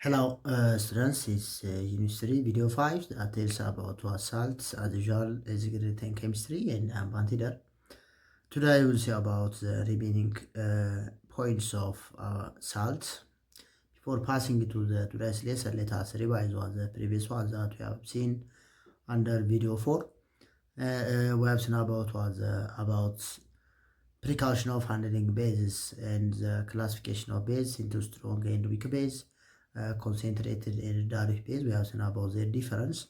Hello, students. It's Unit 3, Video 5 that tells about what salts as usual is great in chemistry, and I'm Bantider. Today we'll see about the remaining points of salts. Before passing to the today's lesson, let us revise what the previous ones that we have seen under Video 4. We have seen about about precaution of handling bases and the classification of bases into strong and weak base. Concentrated and direct base. We have seen about their difference,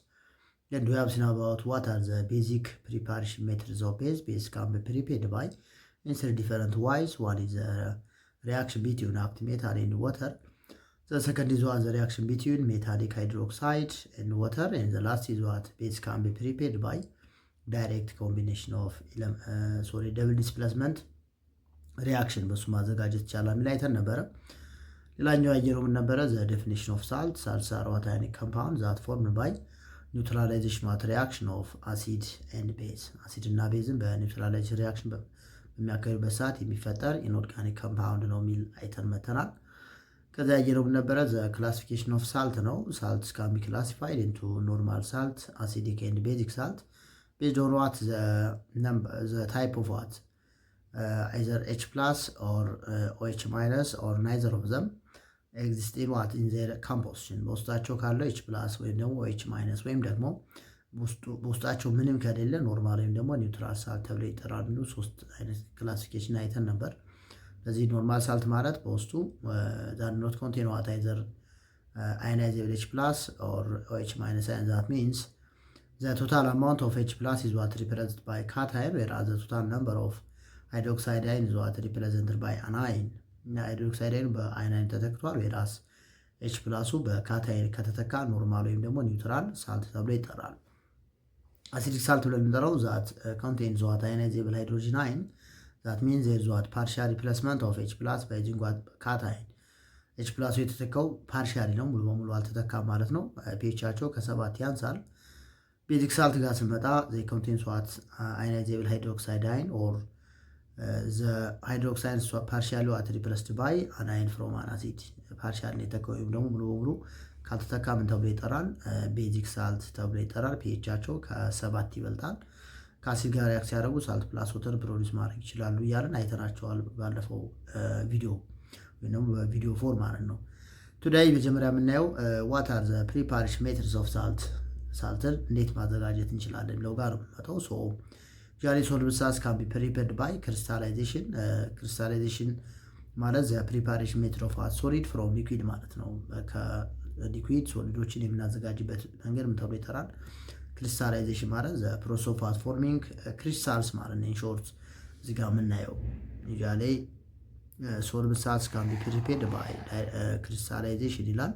and we have seen about what are the basic preparation methods of base. Base can be prepared by in three different ways. One is a reaction between active metal and water. The second is what the reaction between metallic hydroxide and water, and the last is what base can be prepared by direct combination of double displacement reaction በሱ ማዘጋጀት ይቻላል የሚል አይተን ነበረ። ሌላኛው ያየነው ምን ነበረ? the definition of salts are ionic compounds that formed by neutralization of reaction of acid and base. አሲድ እና ቤዝን በኒውትራላይዜሽን ሪአክሽን በሚያካሂዱበት ሰዓት የሚፈጠር ኢንኦርጋኒክ ኮምፓውንድ ነው የሚል አይተን መተናል። ከዛ ያየነው ምን ነበረ? the classification of salt ነው። salts can be classified into normal salt, acidic and basic salt based on what the type of what either H plus or OH minus or neither of them exist in what in their composition በውስጣቸው ካለው H plus ወይም ደግሞ OH minus ወይም ደግሞ በውስጣቸው ምንም ከሌለ ኖርማል ወይም ደግሞ ኒውትራል ሳልት ተብሎ ይጠራሉ። ሶስት አይነት ክላሲፊኬሽን አይተን ነበር። ስለዚህ ኖርማል ሳልት ማለት በውስጡ that not contain what either ionizable H plus or OH minus, and that means the total amount of H plus is what represented by cation, whereas the total number of hydroxide ion is what represented by anion. ሃይድሮክሳይድ አይን በአይናይን ተተክቷል። ወይራስ ኤች ፕላሱ በካታይን ከተተካ ኖርማል ወይም ደግሞ ኒውትራል ሳልት ተብሎ ይጠራል። አሲዲክ ሳልት ብለን የምንጠራው ዛት ኮንቴንስ ዋት አዮናይዜብል ሃይድሮጂን አይን ዛት ሚንስ ዜር ኢዝ ዋት ፓርሻል ሪፕሌስመንት ኦፍ ኤች ፕላስ ባይ ዩዚንግ ዋት ካታይን። ኤች ፕላሱ የተተካው ፓርሻሊ ነው፣ ሙሉ በሙሉ አልተተካም ማለት ነው። ፒኤቻቸው ከ7 ያንሳል። ቤዚክ ሳልት ጋር ስንመጣ ዘ ኮንቴንስ ዋት አዮናይዜብል ሃይድሮክሳይድ አይን ኦር the hydroxide partially what replaced by anion from an acid partially የተተካው ወይም ደግሞ ሙሉ በሙሉ ካልተተካ ምን ተብሎ ይጠራል? ቤዚክ ሳልት ተብሎ ይጠራል። ፒኤቻቸው ከ7 ይበልጣል። ከአሲድ ጋር ሪአክት ሲያደርጉ ሳልት ፕላስ ወተር ፕሮዲዩስ ማድረግ ይችላሉ እያለን አይተናቸዋል ባለፈው ቪዲዮ ወይም ደግሞ በቪዲዮ 4 ማለት ነው። ቱዴይ መጀመሪያ የምናየው what are the preparation methods of ሳልትን እንዴት ማዘጋጀት እንችላለን የሚለው ጋር ነው የምንመጣው። ሶ usually soluble salts can be prepared by crystallization. Crystallization ማለት the preparation method of a solid from liquid ማለት ነው። ከሊኩዊድ ሶሊዶችን የምናዘጋጅበት መንገድ ምን ተብሎ ይጠራል? crystallization ማለት the process of forming crystals ማለት ነው። in short እዚህ ጋር የምናየው usually soluble salts can be prepared by crystallization ይላል።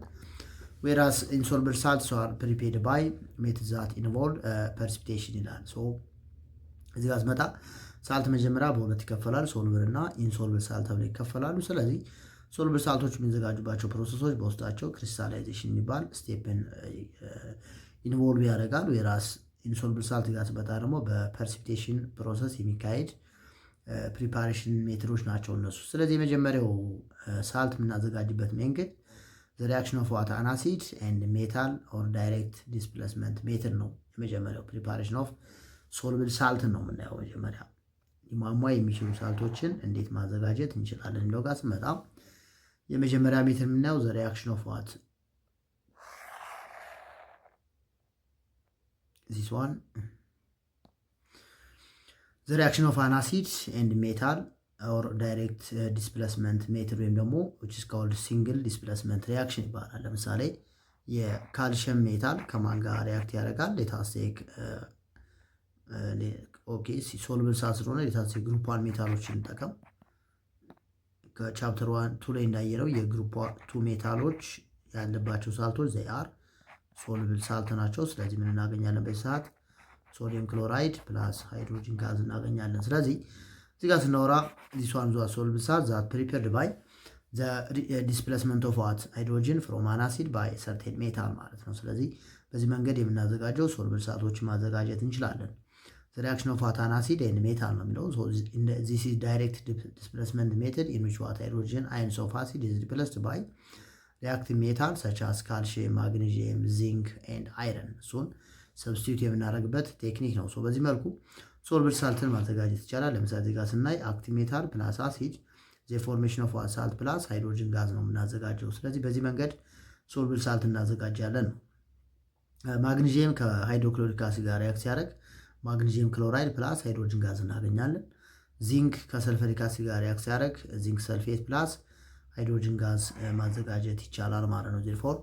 whereas insoluble salts are prepared by methods that involve precipitation ይላል። so እዚህ ጋር ስመጣ ሳልት መጀመሪያ በሁለት ይከፈላል፣ ሶሉብል እና ኢንሶሉብል ሳልት ተብለው ይከፈላሉ። ስለዚህ ሶሉብል ሳልቶች የሚዘጋጁባቸው ፕሮሰሶች በውስጣቸው ክሪስታላይዜሽን የሚባል ስቴፕን ኢንቮልቭ ያደርጋል። ወይራስ ኢንሶሉብል ሳልት ጋር ስመጣ ደግሞ በፐርሲፒቴሽን ፕሮሰስ የሚካሄድ ፕሪፓሬሽን ሜቶዶች ናቸው እነሱ። ስለዚህ የመጀመሪያው ሳልት የምናዘጋጅበት መንገድ the reaction of water and acid and metal or direct displacement method ነው። የመጀመሪያው ፕሪፓሬሽን ኦፍ ሶሉብል ሳልት ነው የምናየው። መጀመሪያ ሊሟሟ የሚችሉ ሳልቶችን እንዴት ማዘጋጀት እንችላለን የሚለው ጋር ስመጣ የመጀመሪያ ሜትር የምናየው the reaction of what this one the reaction of an acid and metal or direct displacement method ወይም ደግሞ which is called single displacement reaction ይባላል። ለምሳሌ የካልሽየም ሜታል ከማን ጋር ሪአክት ያደርጋል? ሌታስቴክ ኦኬ ሶሉብል ሳልት ስለሆነ ሌታስ ግሩፕ 1 ሜታሎችን እንጠቀም። ከቻፕተር 1 2 ላይ እንዳየነው የግሩፕ 2 ሜታሎች ያለባቸው ሳልቶች they are ሶሉብል ሳልት ናቸው። ስለዚህ ምን እናገኛለን? በዚህ ሰዓት ሶዲየም ክሎራይድ ፕላስ ሃይድሮጂን ጋዝ እናገኛለን። ስለዚህ እዚህ ጋር ስናወራ this one is soluble salt that prepared by the displacement of what hydrogen from an acid by certain metal ማለት ነው። ስለዚህ በዚህ መንገድ የምናዘጋጀው ሶሉብል ሳልቶችን ማዘጋጀት እንችላለን። the reaction of what an acid and metal ነው የሚለው። so this is direct displacement method in which what hydrogen ions of acid is replaced by reactive metal such as calcium, magnesium, zinc and iron እሱን ሰብስቲዩት የምናደርግበት ቴክኒክ ነው። በዚህ መልኩ ሶልብል ሳልትን ማዘጋጀት ይቻላል። ለምሳሌ እዚህ ጋር ስናይ አክቲቭ ሜታል ፕላስ አሲድ ዘ ፎርሜሽን ኦፍ ሳልት ፕላስ ሃይድሮጅን ጋዝ ነው የምናዘጋጀው። ስለዚህ በዚህ መንገድ ሶልብል ሳልት እናዘጋጃለን ነው። ማግኒዚየም ከሃይድሮክሎሪክ አሲድ ጋር ሪያክት ሲያደርግ ማግኒዚየም ክሎራይድ ፕላስ ሃይድሮጅን ጋዝ እናገኛለን። ዚንክ ከሰልፈሪክ አሲድ ጋር ሪያክት ሲያደርግ ዚንክ ሰልፌት ፕላስ ሃይድሮጅን ጋዝ ማዘጋጀት ይቻላል ማለት ነው። ዜርፎር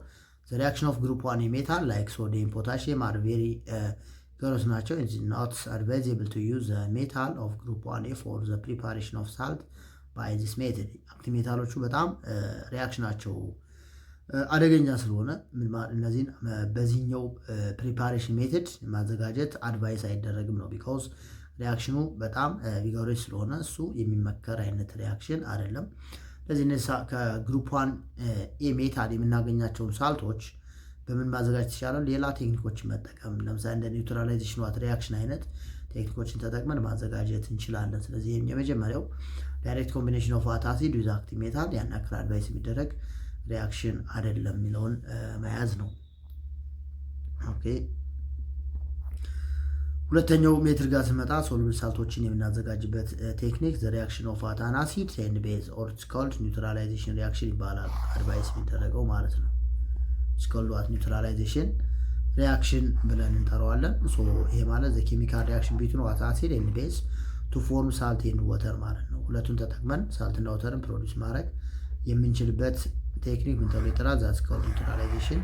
ዘ ሪያክሽን ኦፍ ግሩፕ ዋን ሜታል ላይክ ሶዲየም ፖታሽየም አር ቬሪ ገሮስ ናቸው። ኢት ኢዝ ኖት አድቫይዘብል ቱ ዩዝ ዘ ሜታል ኦፍ ግሩፕ ዋን ፎር ዘ ፕሪፓሬሽን ኦፍ ሳልት ባይ ዚስ ሜተድ። አክቲቭ ሜታሎቹ በጣም ሪያክሽናቸው አደገኛ ስለሆነ እነዚህን በዚህኛው ፕሪፓሬሽን ሜተድ ማዘጋጀት አድቫይስ አይደረግም ነው። ቢካውዝ ሪያክሽኑ በጣም ቪጋሮች ስለሆነ እሱ የሚመከር አይነት ሪያክሽን አይደለም። ስለዚህ ከግሩፕ ዋን ኤ ሜታል የምናገኛቸውን ሳልቶች በምን ማዘጋጀት ይቻላል? ሌላ ቴክኒኮችን መጠቀም፣ ለምሳሌ እንደ ኒውትራላይዜሽን ዋት ሪያክሽን አይነት ቴክኒኮችን ተጠቅመን ማዘጋጀት እንችላለን። ስለዚህ የመጀመሪያው ዳይሬክት ኮምቢኔሽን ኦፍ ዋት አሲድ ዊዝ አክቲቭ ሜታል ያን ያክል አድቫይስ የሚደረግ ሪያክሽን አይደለም የሚለውን መያዝ ነው። ኦኬ ሁለተኛው ሜትር ጋር ስንመጣ ሶሉብል ሳልቶችን የምናዘጋጅበት ቴክኒክ ዘ ሪያክሽን ኦፍ ዋት አን አሲድ ኤንድ ቤዝ ኦር ኢትስ ኮልድ ኒውትራላይዜሽን ሪያክሽን ይባላል። አድቫይስ የሚደረገው ማለት ነው። ኢትስ ኮልድ ዋት ኒውትራላይዜሽን ሪያክሽን ብለን እንጠራዋለን። ይሄ ማለት ዘ ኬሚካል ሪያክሽን ቢትዊን ዋት አሲድ ኤንድ ቤዝ ቱ ፎርም ሳልት ኤንድ ወተር ማለት ነው። ሁለቱን ተጠቅመን ሳልትና ወተርን ፕሮዲውስ ማድረግ የምንችልበት ቴክኒክ ምን ተብሎ ይጠራል? ዛትስ ኮልድ ኒውትራላይዜሽን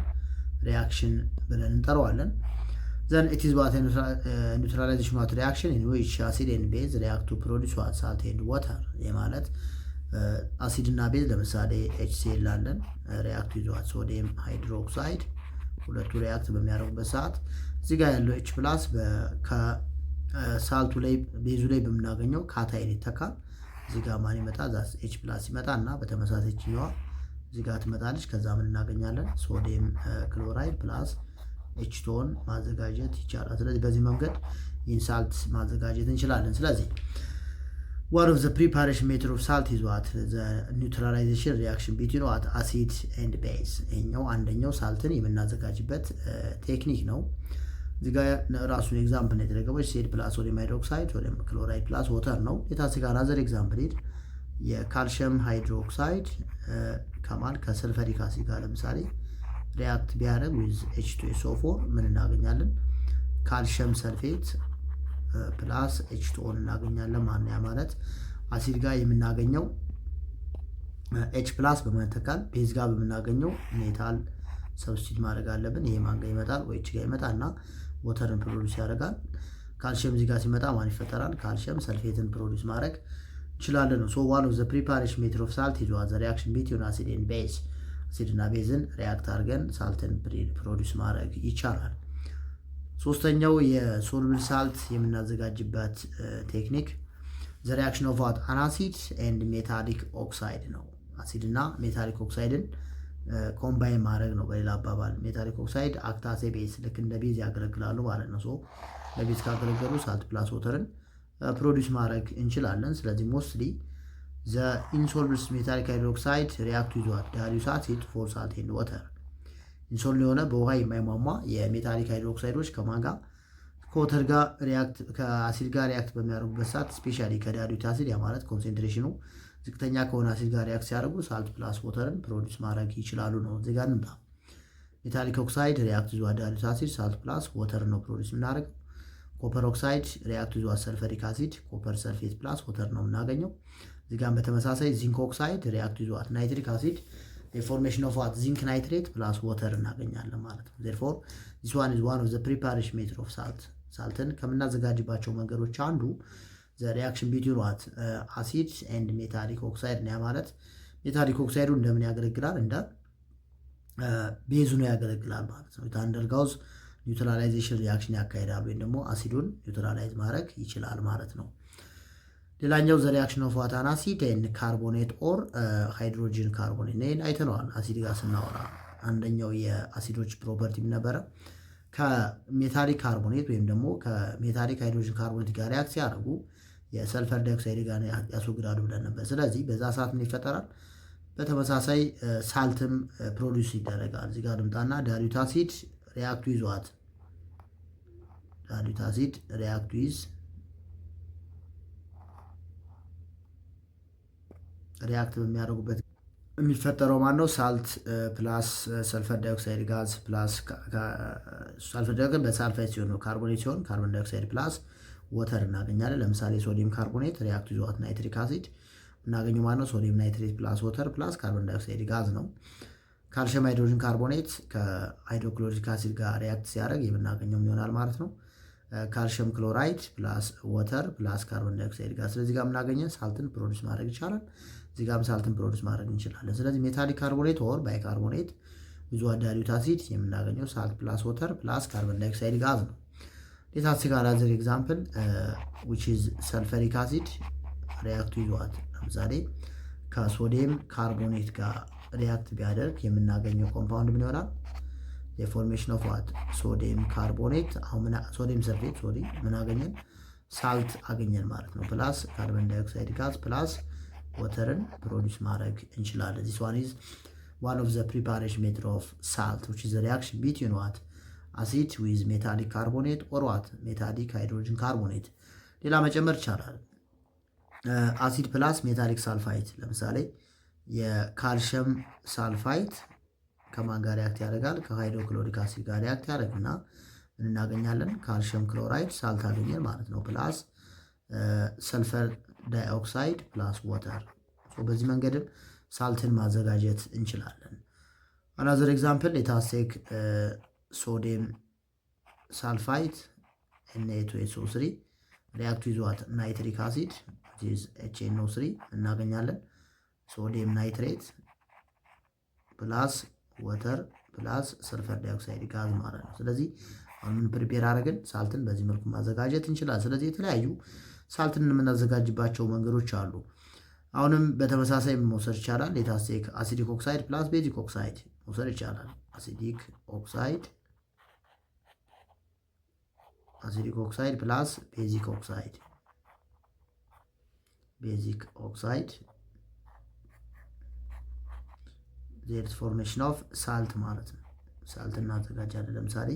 ሪያክሽን ብለን እንጠራዋለን። Then it is what neutralization what reaction in which acid and base react to produce what salt and water ማለት አሲድ እና ቤዝ ለምሳሌ HCl አለን ሪያክት ዊዝ ዋት ሶዲየም ሃይድሮክሳይድ ሁለቱ ሪያክት በሚያደርጉበት ሰዓት እዚህ ጋር ያለው H ፕላስ ከሳልቱ ላይ ቤዙ ላይ በምናገኘው ካታይን ይተካል። እዚህ ጋር ማን ይመጣ? ዛስ H ፕላስ ይመጣና በተመሳሳይ ችኛዋ እዚህ ጋር ትመጣለች። ከዛ ምን እናገኛለን? ሶዲየም ክሎራይድ ፕላስ ኤችቶን ማዘጋጀት ይቻላል። ስለዚህ በዚህ መንገድ ይህን ሳልት ማዘጋጀት እንችላለን። ስለዚህ one of the preparation method of salt is what the neutralization reaction between what acid and base እኛው አንደኛው ሳልትን የምናዘጋጅበት ቴክኒክ ነው። እዚህ ጋር ራሱን ኤግዛምፕል ነው የተደረገው ሴድ ፕላስ ሶዲየም ሃይድሮክሳይድ ወይም ክሎራይድ ፕላስ ወተር ነው። የታስ ጋር አዘር ኤግዛምፕል ሄድ የካልሽየም ሃይድሮክሳይድ ከሰልፈሪክ አሲድ ጋር ለምሳሌ ሪያክት ቢያደርግ ዊዝ H2SO4 ምን እናገኛለን? ካልሽየም ሰልፌት ፕላስ H2O እናገኛለን። ማን ያ ማለት አሲድ ጋር የምናገኘው H ፕላስ በመተካል ቤዝ ጋር በምናገኘው ሜታል ሰብስቲት ማድረግ አለብን። ይሄ ማን ጋር ይመጣል? ወይ H ጋር ይመጣና ወተርን ፕሮዲዩስ ያደርጋል። ካልሽየም እዚህ ጋር ሲመጣ ማን ይፈጠራል? ካልሽየም ሰልፌትን ፕሮዲዩስ ማድረግ እንችላለን ነው። ሶ one of the preparation method of salt is the reaction between acid and base አሲድ እና ቤዝን ሪያክት አድርገን ሳልትን ፕሮዲውስ ማድረግ ይቻላል። ሶስተኛው የሶሉብል ሳልት የምናዘጋጅበት ቴክኒክ ዘ ሪያክሽን ኦፍ ዋት አን አሲድ ኤንድ ሜታሊክ ኦክሳይድ ነው። አሲድ እና ሜታሊክ ኦክሳይድን ኮምባይን ማድረግ ነው። በሌላ አባባል ሜታሊክ ኦክሳይድ አክታሴ ቤዝ ልክ እንደ ቤዝ ያገለግላሉ ማለት ነው። ለቤዝ ካገለገሉ ሳልት ፕላስ ወተርን ፕሮዲውስ ማድረግ እንችላለን። ስለዚህ ሞስትሊ the insoluble metallic hydroxide react with what dilute acid for salt and water ኢንሶሉብል የሆነ በውሃ የማይሟሟ የሜታሊክ ሃይድሮክሳይዶች ከማን ጋር ከወተር ጋር ሪያክት ከአሲድ ጋር ሪያክት በሚያደርጉበት ሰዓት ስፔሻሊ ከዳይሉት አሲድ ያ ማለት ኮንሰንትሬሽኑ ዝቅተኛ ከሆነ አሲድ ጋር ሪያክት ሲያደርጉ ሳልት ፕላስ ወተርን ፕሮዲውስ ማድረግ ይችላሉ ነው። እዚህ ጋር እንምጣ። ሜታሊክ ኦክሳይድ ሪያክት ዊዝ ዳይሉት አሲድ ሳልት ፕላስ ወተር ነው ፕሮዲውስ የምናደርገው። ኮፐር ኦክሳይድ ሪያክት ዊዝ ሰልፈሪክ አሲድ ኮፐር ሰልፌት ፕላስ ወተር ነው የምናገኘው። እዚህ ጋር በተመሳሳይ ዚንክ ኦክሳይድ ሪያክት ዊዝ ዋት ናይትሪክ አሲድ ፎርሜሽን ኦፍ ዋት ዚንክ ናይትሬት ፕላስ ወተር እናገኛለን ማለት ነው። ዜርፎር ዚስ ዋን ኢዝ ዋን ኦፍ ዘ ፕሪፓሬሽን ሜትድ ኦፍ ሳልት። ሳልትን ከምናዘጋጅባቸው መንገዶች አንዱ ዘ ሪያክሽን ቢትዊን ዋት አሲድ ኤንድ ሜታሊክ ኦክሳይድ ነው። ማለት ሜታሊክ ኦክሳይዱ እንደምን ያገለግላል? እንደ ቤዙ ነው ያገለግላል ማለት ነው። አንደርጋውዝ ኒውትራላይዜሽን ሪያክሽን ያካሂዳል ወይም ደግሞ አሲዱን ኒውትራላይዝ ማድረግ ይችላል ማለት ነው። ሌላኛው ዘ ሪያክሽን ኦፍ ዋት አን አሲድ ኤንድ ካርቦኔት ኦር ሃይድሮጂን ካርቦኔት ነን አይተነዋል። አሲድ ጋር ስናወራ አንደኛው የአሲዶች ፕሮፐርቲ ነበረ ከሜታሊክ ካርቦኔት ወይም ደግሞ ከሜታሊክ ሃይድሮጂን ካርቦኔት ጋር ሪያክት ሲያደርጉ የሰልፈር ዳይኦክሳይድ ጋር ያስወግዳሉ ብለን ነበር። ስለዚህ በዛ ሰዓት ምን ይፈጠራል? በተመሳሳይ ሳልትም ፕሮዲውስ ይደረጋል። እዚህ ጋር ልምጣና ዳይሉት አሲድ ሪያክት ዊዝ ዋት ዳይሉት አሲድ ሪያክት ዊዝ ሪያክት በሚያደርጉበት የሚፈጠረው ማን ነው? ሳልት ፕላስ ሰልፈር ዳይኦክሳይድ ጋዝ ፕላስ ሰልፈር ዳይኦክሳይድ በሳልፋይድ ሲሆን ነው፣ ካርቦኔት ሲሆን ካርቦን ዳይኦክሳይድ ፕላስ ወተር እናገኛለን። ለምሳሌ ሶዲየም ካርቦኔት ሪያክት ዊዝ ዋት ናይትሪክ አሲድ እናገኘው ማለት ነው። ሶዲየም ናይትሬት ፕላስ ወተር ፕላስ ካርቦን ዳይኦክሳይድ ጋዝ ነው። ካልሽየም ሃይድሮጅን ካርቦኔት ከሃይድሮክሎሪክ አሲድ ጋር ሪያክት ሲያደርግ የምናገኘው ይሆናል ማለት ነው። ካልሽየም ክሎራይድ ፕላስ ወተር ፕላስ ካርቦን ዳይኦክሳይድ ጋዝ። ስለዚህ ጋር የምናገኘን ሳልትን ፕሮዲስ ማድረግ ይቻላል። እዚህ ጋርም ሳልትን ፕሮዲስ ማድረግ እንችላለን። ስለዚህ ሜታሊክ ካርቦኔት ኦር ባይካርቦኔት ብዙ ዳይሉት አሲድ የምናገኘው ሳልት ፕላስ ወተር ፕላስ ካርቦን ዳይኦክሳይድ ጋዝ ነው። ሌታስ ጋር አዘር ኤግዛምፕል which is sulfuric acid react with what ለምሳሌ ከሶዲየም ካርቦኔት ጋር ሪያክት ቢያደርግ የምናገኘው ኮምፓውንድ ምን ይሆናል? የፎርሜሽን ኦፍ ዋት ሶዲየም ካርቦኔት አሁን ሶዲየም ሰልፌት ምን አገኘን? ሳልት አገኘን ማለት ነው። ፕላስ ካርቦን ዳይኦክሳይድ ጋዝ ፕላስ ወተርን ፕሮዲውስ ማድረግ እንችላለን። this one is one of the preparation method of salt which is the reaction between what acid with metallic carbonate or what metallic hydrogen carbonate። ሌላ መጨመር ይቻላል። አሲድ ፕላስ ሜታሊክ ሳልፋይት ለምሳሌ የካልሽየም ሳልፋይት ከማን ጋር ሪያክት ያደርጋል? ከሃይድሮክሎሪክ አሲድ ጋር ሪያክት ያደርግና ምን እናገኛለን? ካልሽየም ክሎራይድ ሳልት አገኘን ማለት ነው። ፕላስ ሰልፈር ዳይኦክሳይድ ፕላስ ወተር። በዚህ መንገድም ሳልትን ማዘጋጀት እንችላለን። አናዘር ኤግዛምፕል የታሴክ ሶዲየም ሳልፋይት Na2SO3 ሪያክት ዊዝ ዋት ናይትሪክ አሲድ HNO3 እናገኛለን። ሶዲየም ናይትሬት ፕላስ ወተር ፕላስ ሰልፈር ዳይኦክሳይድ ጋዝ ማለት ነው። ስለዚህ አሁን ምን ፕሪፔር አድርገን ሳልትን በዚህ መልኩ ማዘጋጀት እንችላለን። ስለዚህ የተለያዩ ሳልትን የምናዘጋጅባቸው መንገዶች አሉ። አሁንም በተመሳሳይ መውሰድ ይቻላል። ሌታስቴክ አሲዲክ ኦክሳይድ ፕላስ ቤዚክ ኦክሳይድ መውሰድ ይቻላል። አሲዲክ ኦክሳይድ ፕላስ ቤዚክ ኦክሳይድ ዜር ፎርሜሽን ኦፍ ሳልት ማለት ነው። ሳልት እናዘጋጃለን። ለምሳሌ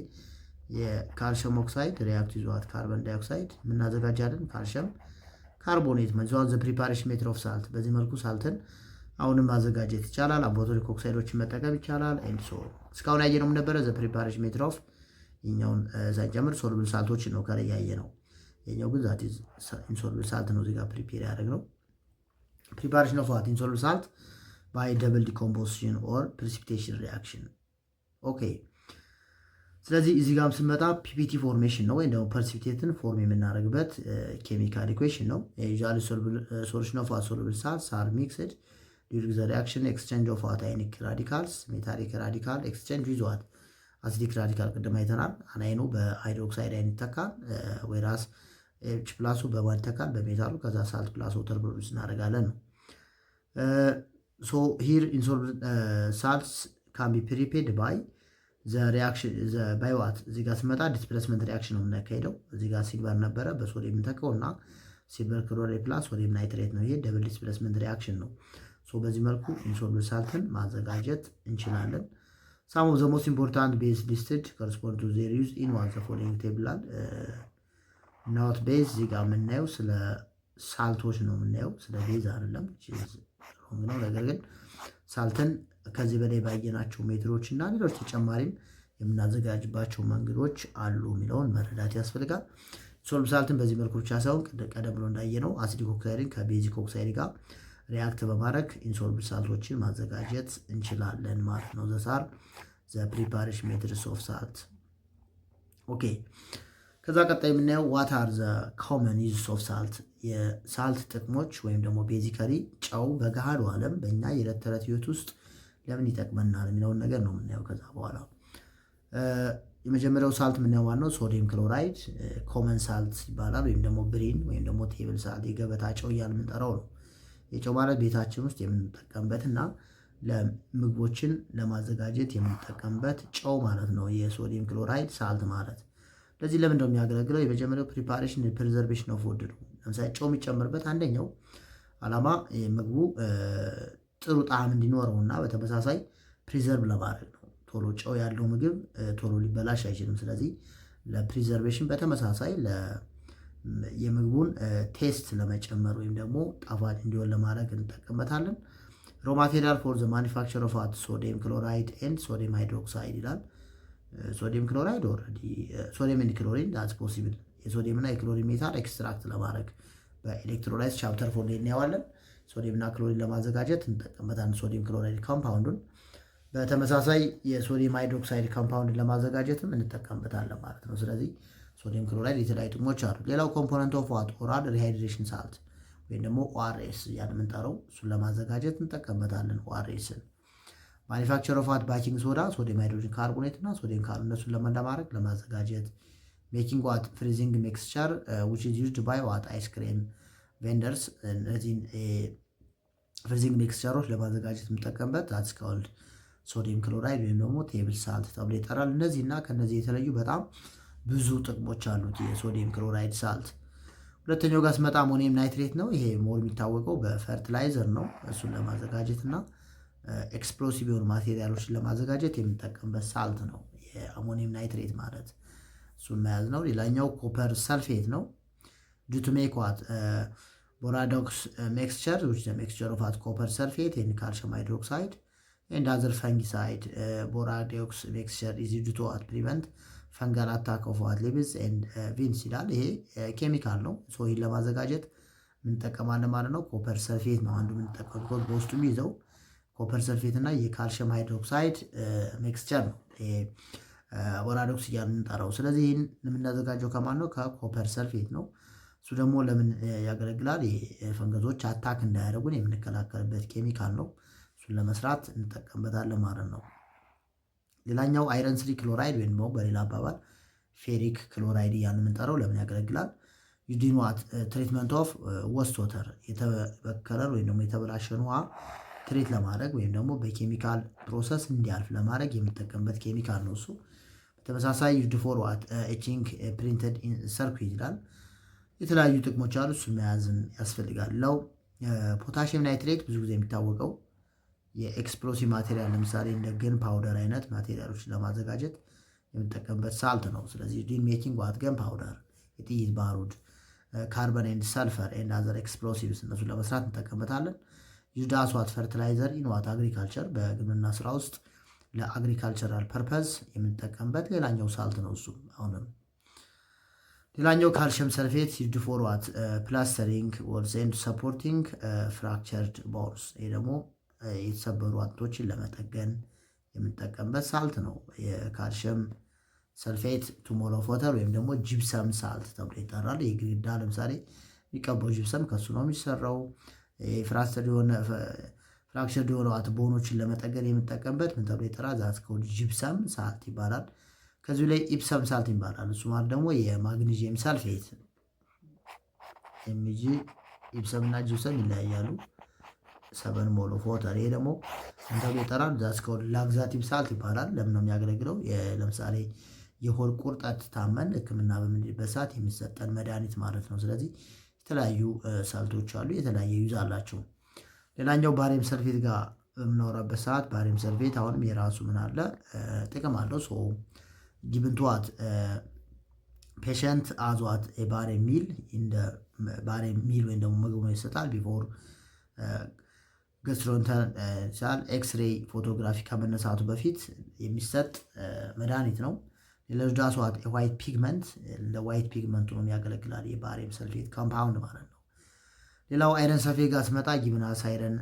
የካልሽየም ኦክሳይድ ሪያክት ዊዝ ዋት ካርቦን ዳይኦክሳይድ እናዘጋጃለን። ካልሽየም ካርቦኔት መዛው ዘ ፕሪፓሬሽን ሜትር ኦፍ ሳልት። በዚህ መልኩ ሳልትን አሁንም ማዘጋጀት ይቻላል። አቦቶኒክ ኦክሳይዶችን መጠቀም ይቻላል። ኤንድ ሶ እስካሁን ያየነው ምን ነበረ? ዘ ፕሪፓሬሽን ሜትር ኦፍ ይኛውን ሳንጨምር ሶሉብል ሳልቶችን ነው ከላይ ያየነው። የኛው ግን ዛት ኢዝ ኢንሶሉብል ሳልት ነው። እዚህ ጋር ፕሪፔር ያደረግነው ፕሪፓሬሽን ኦፍ ዋት ኢንሶሉብል ሳልት ባይ ደብል ዲኮምፖዚሽን ኦር ፕሪሲፒቴሽን ሪያክሽን። ኦኬ ስለዚህ እዚህ ጋርም ስንመጣ ፒፒቲ ፎርሜሽን ነው ወይም ደግሞ ፐርሲፒቴትን ፎርም የምናደርግበት ኬሚካል ኢኩዌሽን ነው። ዩዥዋሊ ሶሉሽን ኦፍ ሶሉብል ሳልትስ አር ሚክስድ ዱሪንግ ዘ ሪአክሽን ኤክስቼንጅ ኦፍ ዋት አዮኒክ ራዲካልስ ሜታሊክ ራዲካል ኤክስቼንጅ ዊዝ ዋት አሲዲክ ራዲካል ቅድም አይተናል። አናይኑ በሃይድሮክሳይድ አይን ይተካል፣ ወይራስ ኤች ፕላሱ በማን ይተካል? በሜታሉ። ከዛ ሳልት ፕላስ ወተር ፕሮዲውስ እናደርጋለን ነው። ሶ ሂር ኢንሶሉብል ሳልትስ ካን ቢ ፕሪፔርድ ባይ ሪያክሽን ባይ ዋት። እዚህ ጋር ስመጣ ዲስፕሌስመንት ሪያክሽን ነው የምናካሄደው። እዚህ ጋር ሲልቨር ነበረ በሶዲየም የምንተካው እና ሲልቨር ክሎራይድ ፕላስ ሶዲየም ናይትሬት ነው። ይሄ ደብል ዲስፕሌስመንት ሪያክሽን ነው። ሶ በዚህ መልኩ ኢንሶሉብል ሳልትን ማዘጋጀት እንችላለን። ሳም ኦፍ ዘ ሞስት ኢምፖርታንት ቤዝ ሊስትድ ኮረስፖንድ ቱ ዜር ዩዝ ኢን ዋን ዘ ፎሎዊንግ ቴብላል ኖት ቤዝ። እዚህ ጋር የምናየው ስለ ሳልቶች ነው የምናየው፣ ስለ ቤዝ አይደለም ነው። ነገር ግን ሳልትን ከዚህ በላይ ባየናቸው ሜትሮች እና ሌሎች ተጨማሪም የምናዘጋጅባቸው መንገዶች አሉ የሚለውን መረዳት ያስፈልጋል። ኢንሶሉብል ሳልትን በዚህ መልኩ ብቻ ሳይሆን ቀደም ብሎ እንዳየነው አሲዲክ ኦክሳይድን ከቤዚክ ኦክሳይድ ጋር ሪያክት በማድረግ ኢንሶሉብል ሳልቶችን ማዘጋጀት እንችላለን ማለት ነው። ዘሳር ዘ ፕሪፓሬሽን ሜትድስ ኦፍ ሳልት። ኦኬ ከዛ ቀጣይ የምናየው ዋት አር ዘ ኮመን ዩዝስ ኦፍ ሳልት፣ የሳልት ጥቅሞች ወይም ደግሞ ቤዚካሊ ጨው በገሃዱ ዓለም በእኛ የዕለት ተዕለት ህይወት ውስጥ ለምን ይጠቅመናል የሚለውን ነገር ነው የምናየው። ከዛ በኋላ የመጀመሪያው ሳልት የምናየው ማነው? ሶዲየም ክሎራይድ ኮመን ሳልት ይባላል፣ ወይም ደግሞ ብሪን ወይም ደግሞ ቴብል ሳልት የገበታ ጨው እያልን የምንጠራው ነው። የጨው ማለት ቤታችን ውስጥ የምንጠቀምበት እና ለምግቦችን ለማዘጋጀት የምንጠቀምበት ጨው ማለት ነው የሶዲየም ክሎራይድ ሳልት ማለት። ለዚህ ለምን ነው የሚያገለግለው? የመጀመሪያው ፕሪፓሬሽን ፕሪዘርቬሽን ኦፍ ፉድ ነው። ለምሳሌ ጨው የሚጨምርበት አንደኛው ዓላማ ምግቡ ጥሩ ጣዕም እንዲኖረውና በተመሳሳይ ፕሪዘርቭ ለማድረግ ነው። ቶሎ ጨው ያለው ምግብ ቶሎ ሊበላሽ አይችልም። ስለዚህ ለፕሪዘርቬሽን በተመሳሳይ የምግቡን ቴስት ለመጨመር ወይም ደግሞ ጣፋጭ እንዲሆን ለማድረግ እንጠቀምበታለን። ሮ ማቴሪያል ፎር ዘ ማኒፋክቸር ኦፍ ዋት ሶዲየም ክሎራይድ ኤንድ ሶዲየም ሃይድሮክሳይድ ይላል። ሶዲየም ክሎራይድ ኦልሬዲ ሶዲየም ኤንድ ክሎሪን ዳትስ ፖሲብል የሶዲየም እና የክሎሪን ሜታል ኤክስትራክት ለማድረግ በኤሌክትሮላይት ቻፕተር 4 ላይ እናየዋለን። ሶዲየም እና ክሎሪን ለማዘጋጀት እንጠቀምበታለን ሶዲየም ክሎራይድ ኮምፓውንዱን። በተመሳሳይ የሶዲየም ሃይድሮክሳይድ ኮምፓውንድን ለማዘጋጀትም እንጠቀምበታለን ማለት ነው። ስለዚህ ሶዲየም ክሎራይድ የተለያዩ ጥቅሞች አሉ። ሌላው ኮምፖነንት ኦፍ ዋት ኦራል ሪሃይድሬሽን ሳልት ወይም ደግሞ ኦአርኤስ ያን የምንጠራው እሱን ለማዘጋጀት እንጠቀምበታለን ኦአርኤስን። ማኒፋክቸር ኦፍ ዋት ባኪንግ ሶዳ ሶዲየም ሃይድሮጅን ካርቦኔት እና ሶዲየም ካርቦኔት እነሱን ለማዳማረግ ለማዘጋጀት። ሜኪንግ ዋት ፍሪዚንግ ሚክስቸር ዊች ኢዝ ዩዝድ ባይ ዋት አይስክሬም ቬንደርስ እነዚህን ፍሪዚንግ ሚክስቸሮች ለማዘጋጀት የምጠቀምበት ዳትስ ኮልድ ሶዲየም ክሎራይድ ወይም ደግሞ ቴብል ሳልት ተብሎ ይጠራል። እነዚህ እና ከነዚህ የተለዩ በጣም ብዙ ጥቅሞች አሉት የሶዲየም ክሎራይድ ሳልት። ሁለተኛው ጋር ስመጣ አሞኒየም ናይትሬት ነው። ይሄ ሞር የሚታወቀው በፈርቲላይዘር ነው። እሱን ለማዘጋጀት እና ኤክስፕሎሲቭ የሆኑ ማቴሪያሎችን ለማዘጋጀት የምንጠቀምበት ሳልት ነው የአሞኒየም ናይትሬት ማለት። እሱን መያዝ ነው። ሌላኛው ኮፐር ሰልፌት ነው። ዱ ቱ ሜክ ዋት ቦራዶክስ ሚክስቸር ዊች ዘ ሚክስቸር ኦፍ ዋት ኮፐር ሰልፌት ኤንድ ካልሽየም ሃይድሮክሳይድ ኤንድ አዘር ፈንጊሳይድ ቦራዶክስ ሚክስቸር ኢዝ ዩዝድ ቱ ዋት ፕሪቨንት ፈንጋል አታክ ኦፍ ዋት ሊቭስ ኤንድ ቪንስ ይላል። ይሄ ኬሚካል ነው። ሶ ይህን ለማዘጋጀት ምንጠቀማለን ማለት ነው። ኮፐር ሰልፌት ነው አንዱ የምንጠቀምበት በውስጡ የሚይዘው ኮፐር ሰልፌት እና የካልሽየም ሃይድሮክሳይድ ሚክስቸር ነው ቦራዶክስ እያልን እንጠራው። ስለዚህ ይህን የምናዘጋጀው ከማን ነው? ከኮፐር ሰልፌት ነው። እሱ ደግሞ ለምን ያገለግላል? ፈንገሶች አታክ እንዳያደርጉን የምንከላከልበት ኬሚካል ነው። እሱን ለመስራት እንጠቀምበታለን ማለት ነው። ሌላኛው አይረን ስሪ ክሎራይድ ወይም ደግሞ በሌላ አባባል ፌሪክ ክሎራይድ እያልን የምንጠራው ለምን ያገለግላል? ዩዲን ዋት ትሪትመንት ኦፍ ወስት ወተር የተበከለን ወይም ደግሞ የተበላሸን ውሃ ትሪት ለማድረግ ወይም ደግሞ በኬሚካል ፕሮሰስ እንዲያልፍ ለማድረግ የምንጠቀምበት ኬሚካል ነው እሱ። በተመሳሳይ ዩዝድ ፎር ዋት ኤቺንግ ፕሪንትድ ሰርኩት ይላል። የተለያዩ ጥቅሞች አሉ። እሱን መያዝን ያስፈልጋል። ለው ፖታሽየም ናይትሬት ብዙ ጊዜ የሚታወቀው የኤክስፕሎሲቭ ማቴሪያል ለምሳሌ እንደ ገን ፓውደር አይነት ማቴሪያሎችን ለማዘጋጀት የምንጠቀምበት ሳልት ነው። ስለዚህ ዲን ሜኪንግ ዋት ገን ፓውደር የጥይት ባሩድ ካርበን ኤንድ ሰልፈር ኤንድ አዘር ኤክስፕሎሲቭስ እነሱን ለመስራት እንጠቀምበታለን። ዩዝድ አስ ዋት ፈርቲላይዘር ኢን ዋት አግሪካልቸር በግብርና ስራ ውስጥ ለአግሪካልቸራል ፐርፐዝ የምንጠቀምበት ሌላኛው ሳልት ነው እሱ። አሁንም ሌላኛው ካልሽየም ሰልፌት ዩዝድ ፎር ዋት ፕላስተሪንግ ወልስ ኤንድ ሰፖርቲንግ ፍራክቸርድ ቦንስ ይሄ ደግሞ የተሰበሩ አጥንቶችን ለመጠገን የምንጠቀምበት ሳልት ነው። የካልሽየም ሰልፌት ቱሞል ኦፍ ወተር ወይም ደግሞ ጂፕሰም ሳልት ተብሎ ይጠራል። የግድግዳ ለምሳሌ የሚቀባው ጂፕሰም ከሱ ነው የሚሰራው። ፍራክቸር የሆነ ዋት ቦኖችን ለመጠገን የምንጠቀምበት ምን ተብሎ ይጠራል? ዛት ኮልድ ጂፕሰም ሳልት ይባላል። ከዚሁ ላይ ኢፕሰም ሳልት ይባላል። እሱ ማለት ደግሞ የማግኒዚየም ሰልፌት ኤምጂ ኢፕሰም እና ጂፕሰም ይለያያሉ። 7 ሞል ኦፍ ወተር ይሄ ደግሞ ምን ተብሎ ይጠራል? ዛት ኮልድ ላግዛቲቭ ሳልት ይባላል። ለምን ነው የሚያገለግለው? ለምሳሌ የሆድ ቁርጠት ታመን ሕክምና በምንሄድበት ሰዓት የሚሰጠን መድኃኒት ማለት ነው። ስለዚህ የተለያዩ ሳልቶች አሉ፣ የተለያየ ዩዝ አላቸው። ሌላኛው ባሪየም ሰልፌት ጋር በምናወራበት ሰዓት ባሪየም ሰልፌት አሁንም የራሱ ምን አለ ጥቅም አለው። ሶ ጊቭን ቱ ዋት ፔሸንት አዝ ዋት ባሪየም ሚል እንደ ባሪየም ሚል ወይም ደግሞ ምግብ ነው ይሰጣል። ቢፎር ገስትሮንተራል ኤክስሬይ ፎቶግራፊ ከመነሳቱ በፊት የሚሰጥ መድኃኒት ነው። ሌሎች ዳስ ዋት ዋይት ፒግመንት ለዋይት ፒግመንቱ ነው የሚያገለግላል የባሪየም ሰልፌት ኮምፓውንድ ማለት ነው። ሌላው አይረን ሰልፌት ጋር ስመጣ ጊቭናስ አይረን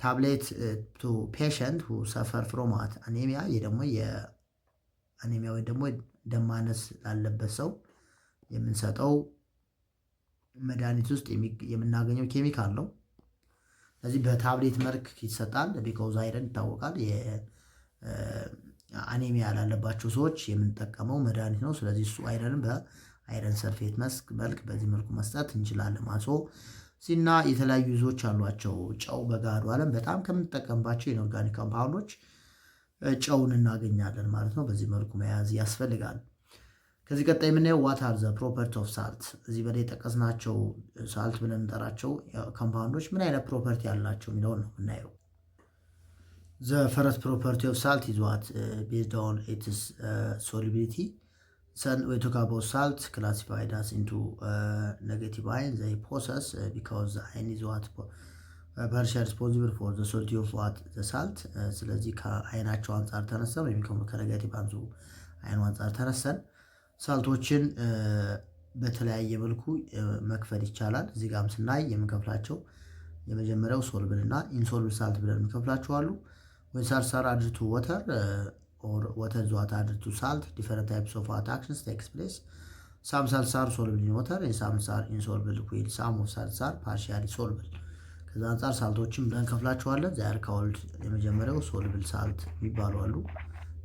ታብሌት ቱ ፔሸንት ሁ ሰፈር ፍሮም ዋት አኔሚያ ይህ ደግሞ የአኔሚያ ወይም ደግሞ ደም ማነስ ላለበት ሰው የምንሰጠው መድኃኒት ውስጥ የምናገኘው ኬሚካል ነው። ስለዚህ በታብሌት መልክ ይሰጣል። ቢኮዝ አይረን ይታወቃል አኔሚያ ላለባቸው ሰዎች የምንጠቀመው መድኃኒት ነው። ስለዚህ እሱ አይረንን በአይረን ሰልፌት መልክ በዚህ መልኩ መስጠት እንችላለን ማለት ነው። እዚህና የተለያዩ ይዞች አሏቸው። ጨው በጋዱ ዓለም በጣም ከምንጠቀምባቸው የኦርጋኒክ ኮምፓውንዶች ጨውን እናገኛለን ማለት ነው። በዚህ መልኩ መያዝ ያስፈልጋል። ከዚህ ቀጣይ የምናየው ዋት አር ዘ ፕሮፐርቲ ኦፍ ሳልት። እዚህ በላይ የጠቀስናቸው ሳልት ብለን የምንጠራቸው ኮምፓውንዶች ምን አይነት ፕሮፐርቲ ያላቸው የሚለውን ነው የምናየው። ዘ ፈረስት ፕሮፐርቲ ኦፍ ሳልት ኢዝ ዋት ቤዝድ ኦን ኢትስ ሶሉቢሊቲ። we talk about salt classified as into negative ion they possess because the ion is what partially responsible for the solidity of what the salt. ስለዚህ ከአይናቸው አንጻር ተነስተን ወይም ከኔጋቲቭ አይኑ አንጻር ተነስተን ሳልቶችን በተለያየ መልኩ መክፈል ይቻላል። እዚህ ጋርም ስናይ የምንከፍላቸው የመጀመሪያው ሶልብል እና ኢንሶልብል ሳልት ብለን የምንከፍላቸው አሉ። when salts are added to water or water is what added to salt, different types of what actions takes place. Some salts are soluble in water and some are insoluble while some of salts are partially soluble. ከዛ አንጻር ሳልቶችን ብለን ከፍላቸዋለን። they are called የመጀመሪያው soluble salt የሚባሉ አሉ፣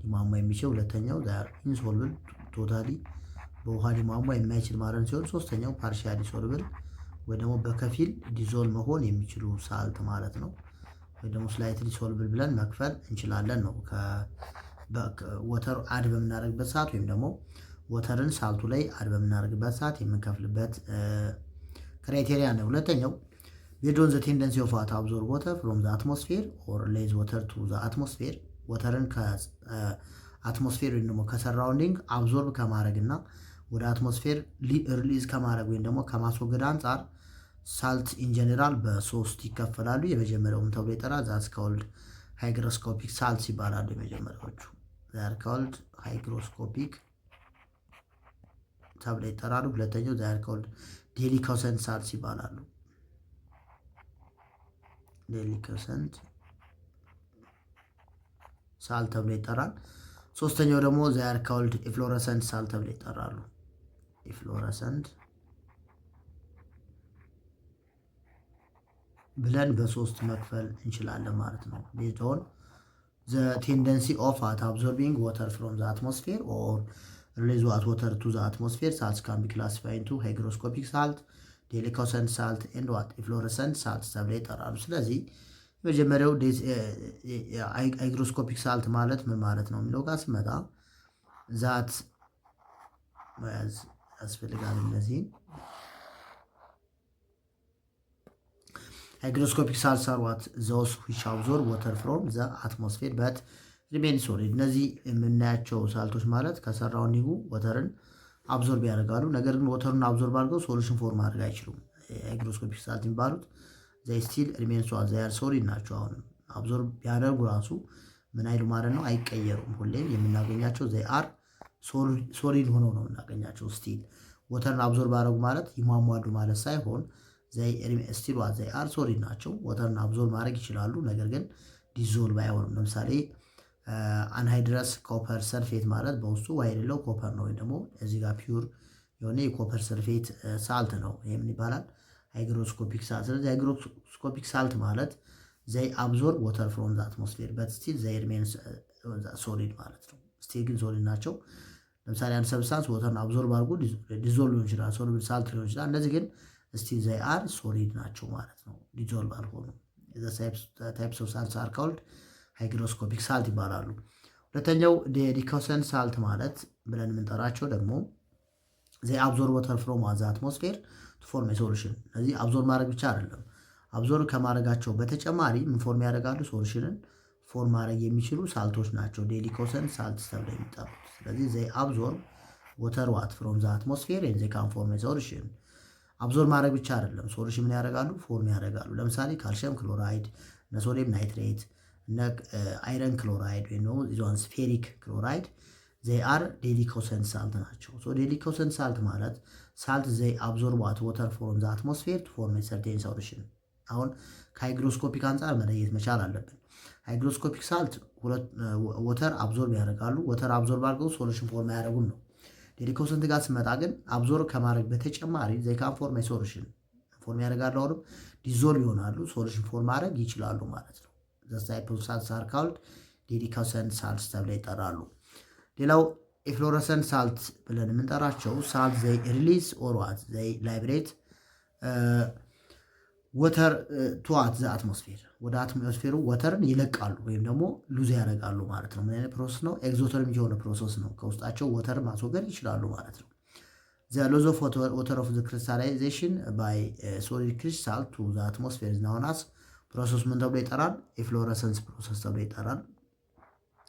ሊሟሟ የሚችል። ሁለተኛው they are insoluble ቶታሊ በውሃ ሊሟሟ የማይችል ማለት ሲሆን፣ ሶስተኛው partially soluble ወይ ደግሞ በከፊል ዲዞልቭ መሆን የሚችሉ ሳልት ማለት ነው። ወይ ደግሞ ስላይትሊ ሶልብል ብለን መክፈል እንችላለን ነው ወተር አድ በምናደርግበት ሰዓት ወይም ደግሞ ወተርን ሳልቱ ላይ አድ በምናደርግበት ሰዓት የምንከፍልበት ክራይቴሪያ ነው። ሁለተኛው ቤዝድ ኦን ዘ ቴንደንሲ ኦፍ ዋት አብዞርብ ወተር ፍሮም ዘ አትሞስፌር ኦር ሌዝ ወተር ቱ ዘ አትሞስፌር። ወተርን ከአትሞስፌር ወይም ደግሞ ከሰራውንዲንግ አብዞርብ ከማድረግና ወደ አትሞስፌር ሪሊዝ ከማድረግ ወይም ደግሞ ከማስወገድ አንጻር ሳልት ኢን ጀነራል በሶስት ይከፈላሉ። የመጀመሪያውም ተብሎ ይጠራል ዛትስ ኮልድ ሃይግሮስኮፒክ ሳልትስ ይባላሉ። የመጀመሪያዎቹ ዛር ኮልድ ሃይግሮስኮፒክ ተብሎ ይጠራሉ። ሁለተኛው ዛር ኮልድ ዴሊኮሰንት ሳልትስ ይባላሉ። ዴሊኮሰንት ሳልት ተብሎ ይጠራል። ሶስተኛው ደግሞ ዛር ኮልድ ኢፍሎረሰንት ሳልት ተብሎ ይጠራሉ። ኢፍሎረሰንት ብለን በሶስት መክፈል እንችላለን ማለት ነው። ቤዝድ ኦን ዘ ቴንደንሲ ኦፍ ዋት አብዞርቢንግ ወተር ፍሮም ዘ አትሞስፌር ኦር ሪሊዝ ዋት ወተር ቱ ዘ አትሞስፌር ሳልትስ ካን ቢ ክላሲፋይድ ኢንቱ ሃይግሮስኮፒክ ሳልት፣ ዴሊኮሰንት ሳልት ኤንድ ዋት ኢፍሎረሰንት ሳልት ተብለው ይጠራሉ። ስለዚህ የመጀመሪያው ሃይግሮስኮፒክ ሳልት ማለት ምን ማለት ነው የሚለው ጋር ስመጣ ዛት መያዝ ያስፈልጋል። እነዚህን ሃይግሮስኮፒክ ሳልትስ አር ዋት ዞስ ዊች አብዞርብ ወተር ፍሮም ዘ አትሞስፌር በት ሪሜን ሶሊድ። እነዚህ የምናያቸው ሳልቶች ማለት ከሰራውንዲንጉ ወተርን አብዞርብ ያደርጋሉ፣ ነገር ግን ወተሩን አብዞርብ አድርገው ሶሉሽን ፎርም ማድረግ አይችሉም። ሃይግሮስኮፒክ ሳልት የሚባሉት ዘይ ስቲል ሪሜን ሶሊድ ናቸው። አሁንም አብዞርብ ቢያደርጉ ራሱ ምን አይሉ ማለት ነው አይቀየሩም። ሁሌም የምናገኛቸው ዘይ አር ሶሊድ ሆነው ነው የምናገኛቸው። ስቲል ወተርን አብዞርብ አደረጉ ማለት ይሟሟሉ ማለት ሳይሆን ስቲል ዋት ዘይ አር ሶሊድ ናቸው። ወተርን አብዞርብ ማድረግ ይችላሉ፣ ነገር ግን ዲዞልቭ አይሆንም። ለምሳሌ አንሃይድረስ ኮፐር ሰልፌት ማለት በውስጡ ውሃ የሌለው ኮፐር ነው፣ ወይም ደግሞ እዚህ ጋር ፒውር የሆነ የኮፐር ሰልፌት ሳልት ነው። ይህም ይባላል ሃይግሮስኮፒክ ሳልት። ስለዚህ ሃይግሮስኮፒክ ሳልት ማለት ዘይ አብዞርብ ወተር ፍሮም ዘ አትሞስፌር በት ስቲል ዘይ ሪሜን ሶሊድ ማለት ነው። ስቲል ግን ሶሊድ ናቸው። ለምሳሌ አንድ ሰብስታንስ ወተርን አብዞርብ አድርጎ ዲዞልቭ ሊሆን ይችላል፣ ሶሉብል ሳልት ሊሆን ይችላል። እነዚህ ግን ስቲል ዘይ አር ሶሊድ ናቸው ማለት ነው፣ ዲዞልቭ አልሆኑም። ታይፕስ ኦፍ ሳልትስ አር ኮልድ ሃይግሮስኮፒክ ሳልት ይባላሉ። ሁለተኛው ዴሊኮሰንት ሳልት ማለት ብለን የምንጠራቸው ደግሞ ዘይ አብዞርብ ወተር ፍሮም ዘ አትሞስፌር ቱ ፎርም ኤ ሶሉሽን። እነዚህ አብዞርብ ማድረግ ብቻ አይደለም፣ አብዞርብ ከማድረጋቸው በተጨማሪ ምን ፎርም ያደርጋሉ? ሶሉሽንን ፎርም ማድረግ የሚችሉ ሳልቶች ናቸው ዴሊኮሰንት ሳልትስ ተብለው የሚጠሩት። ስለዚህ ዘይ አብዞርብ ወተር ዋት ፍሮም ዘ አትሞስፌር ኤንድ ዘይ ካን ፎርም ኤ ሶሉሽን። አብዞርብ ማድረግ ብቻ አይደለም፣ ሶሉሽን ምን ያደርጋሉ? ፎርም ያደርጋሉ። ለምሳሌ ካልሽየም ክሎራይድ፣ እነ ሶዲየም ናይትሬት፣ እነ አይረን ክሎራይድ ወይም ደግሞ ዞንስ ፌሪክ ክሎራይድ ዘይ አር ዴሊኮሰንት ሳልት ናቸው። ሶ ዴሊኮሰንት ሳልት ማለት ሳልት ዘይ አብዞርብ ዋት ወተር ፍሮም ዘ አትሞስፌር ቱ ፎርም ኤ ሰርቴን ሶሉሽን። አሁን ከሃይግሮስኮፒክ አንጻር መለየት መቻል አለብን። ሃይግሮስኮፒክ ሳልት ወተር አብዞርብ ያደርጋሉ፣ ወተር አብዞርብ አድርገው ሶሉሽን ፎርም አያደርጉም ነው። ዴሊኮሰንት ጋር ስመጣ ግን አብዞርብ ከማድረግ በተጨማሪ ዘይ ካን ፎርም ኤ ሶሉሽን ፎርም ያደርጋሉ፣ አሁንም ዲዞልቭ ይሆናሉ፣ ሶሉሽን ፎርም ማድረግ ይችላሉ ማለት ነው። ዘ ታይፕ ኦፍ ሳልትስ አር ኮልድ ዴሊኮሰንት ሳልትስ ተብለው ይጠራሉ። ሌላው ኢፍሎረሰንት ሳልት ብለን የምንጠራቸው ሳልት ዘይ ሪሊዝ ኦር ዋት ዘይ ላይብሬት ወተር ቱዋት ዘ አትሞስፌር ወደ አትሞስፌሩ ወተርን ይለቃሉ ወይም ደግሞ ሉዝ ያደርጋሉ ማለት ነው። ምን አይነት ፕሮሰስ ነው? ኤግዞተርሚክ የሆነ ፕሮሰስ ነው። ከውስጣቸው ወተር ማስወገድ ይችላሉ ማለት ነው። ዘ ሎዝ ኦፍ ወተር ኦፍ ዘ ክሪስታላይዜሽን ባይ ሶሊድ ክሪስታል ቱ ዘ አትሞስፌር ናውን አስ ፕሮሰስ ምን ተብሎ ይጠራል? የፍሎረሰንስ ፕሮሰስ ተብሎ ይጠራል።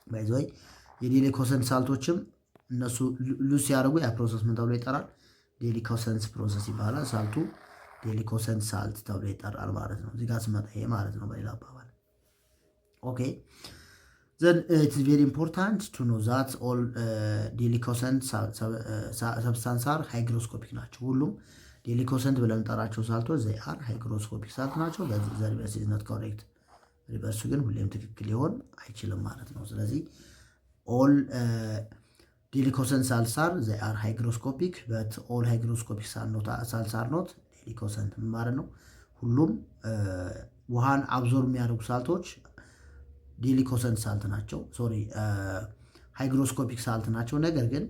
ባይዘይ የዴሊኮሰንት ሳልቶችም እነሱ ሉዝ ሲያደርጉ ያ ፕሮሰስ ምን ተብሎ ይጠራል? ዴሊኮሰንስ ፕሮሰስ ይባላል። ሳልቱ ዴሊኮሰንት ሳልት ተብሎ ይጠራል ማለት ነው። እዚህ ጋር ስመጣ ይሄ ማለት ነው በሌላ አባባል። ኦኬ ዘን ኢት ኢዝ ቬሪ ኢምፖርታንት ቱ ኖ ዛት ኦል ዴሊኮሰንት ሰብስታንስ አር ሃይግሮስኮፒክ ናቸው። ሁሉም ዴሊኮሰንት ብለን ጠራቸው ሳልቶች ዘይ አር ሃይግሮስኮፒክ ሳልት ናቸው። ዘ ሪቨርስ ኢዝ ኖት ኮሬክት። ሪቨርሱ ግን ሁሌም ትክክል ሊሆን አይችልም ማለት ነው። ስለዚህ ኦል ዴሊኮሰንት ሳልትስ አር ዘይ አር ሃይግሮስኮፒክ በት ኦል ሃይግሮስኮፒክ ሳልትስ አር ኖት ዴሊኮሰንት ማለት ነው። ሁሉም ውሃን አብዞር የሚያደርጉ ሳልቶች ዴሊኮሰንት ሳልት ናቸው። ሶሪ ሃይግሮስኮፒክ ሳልት ናቸው። ነገር ግን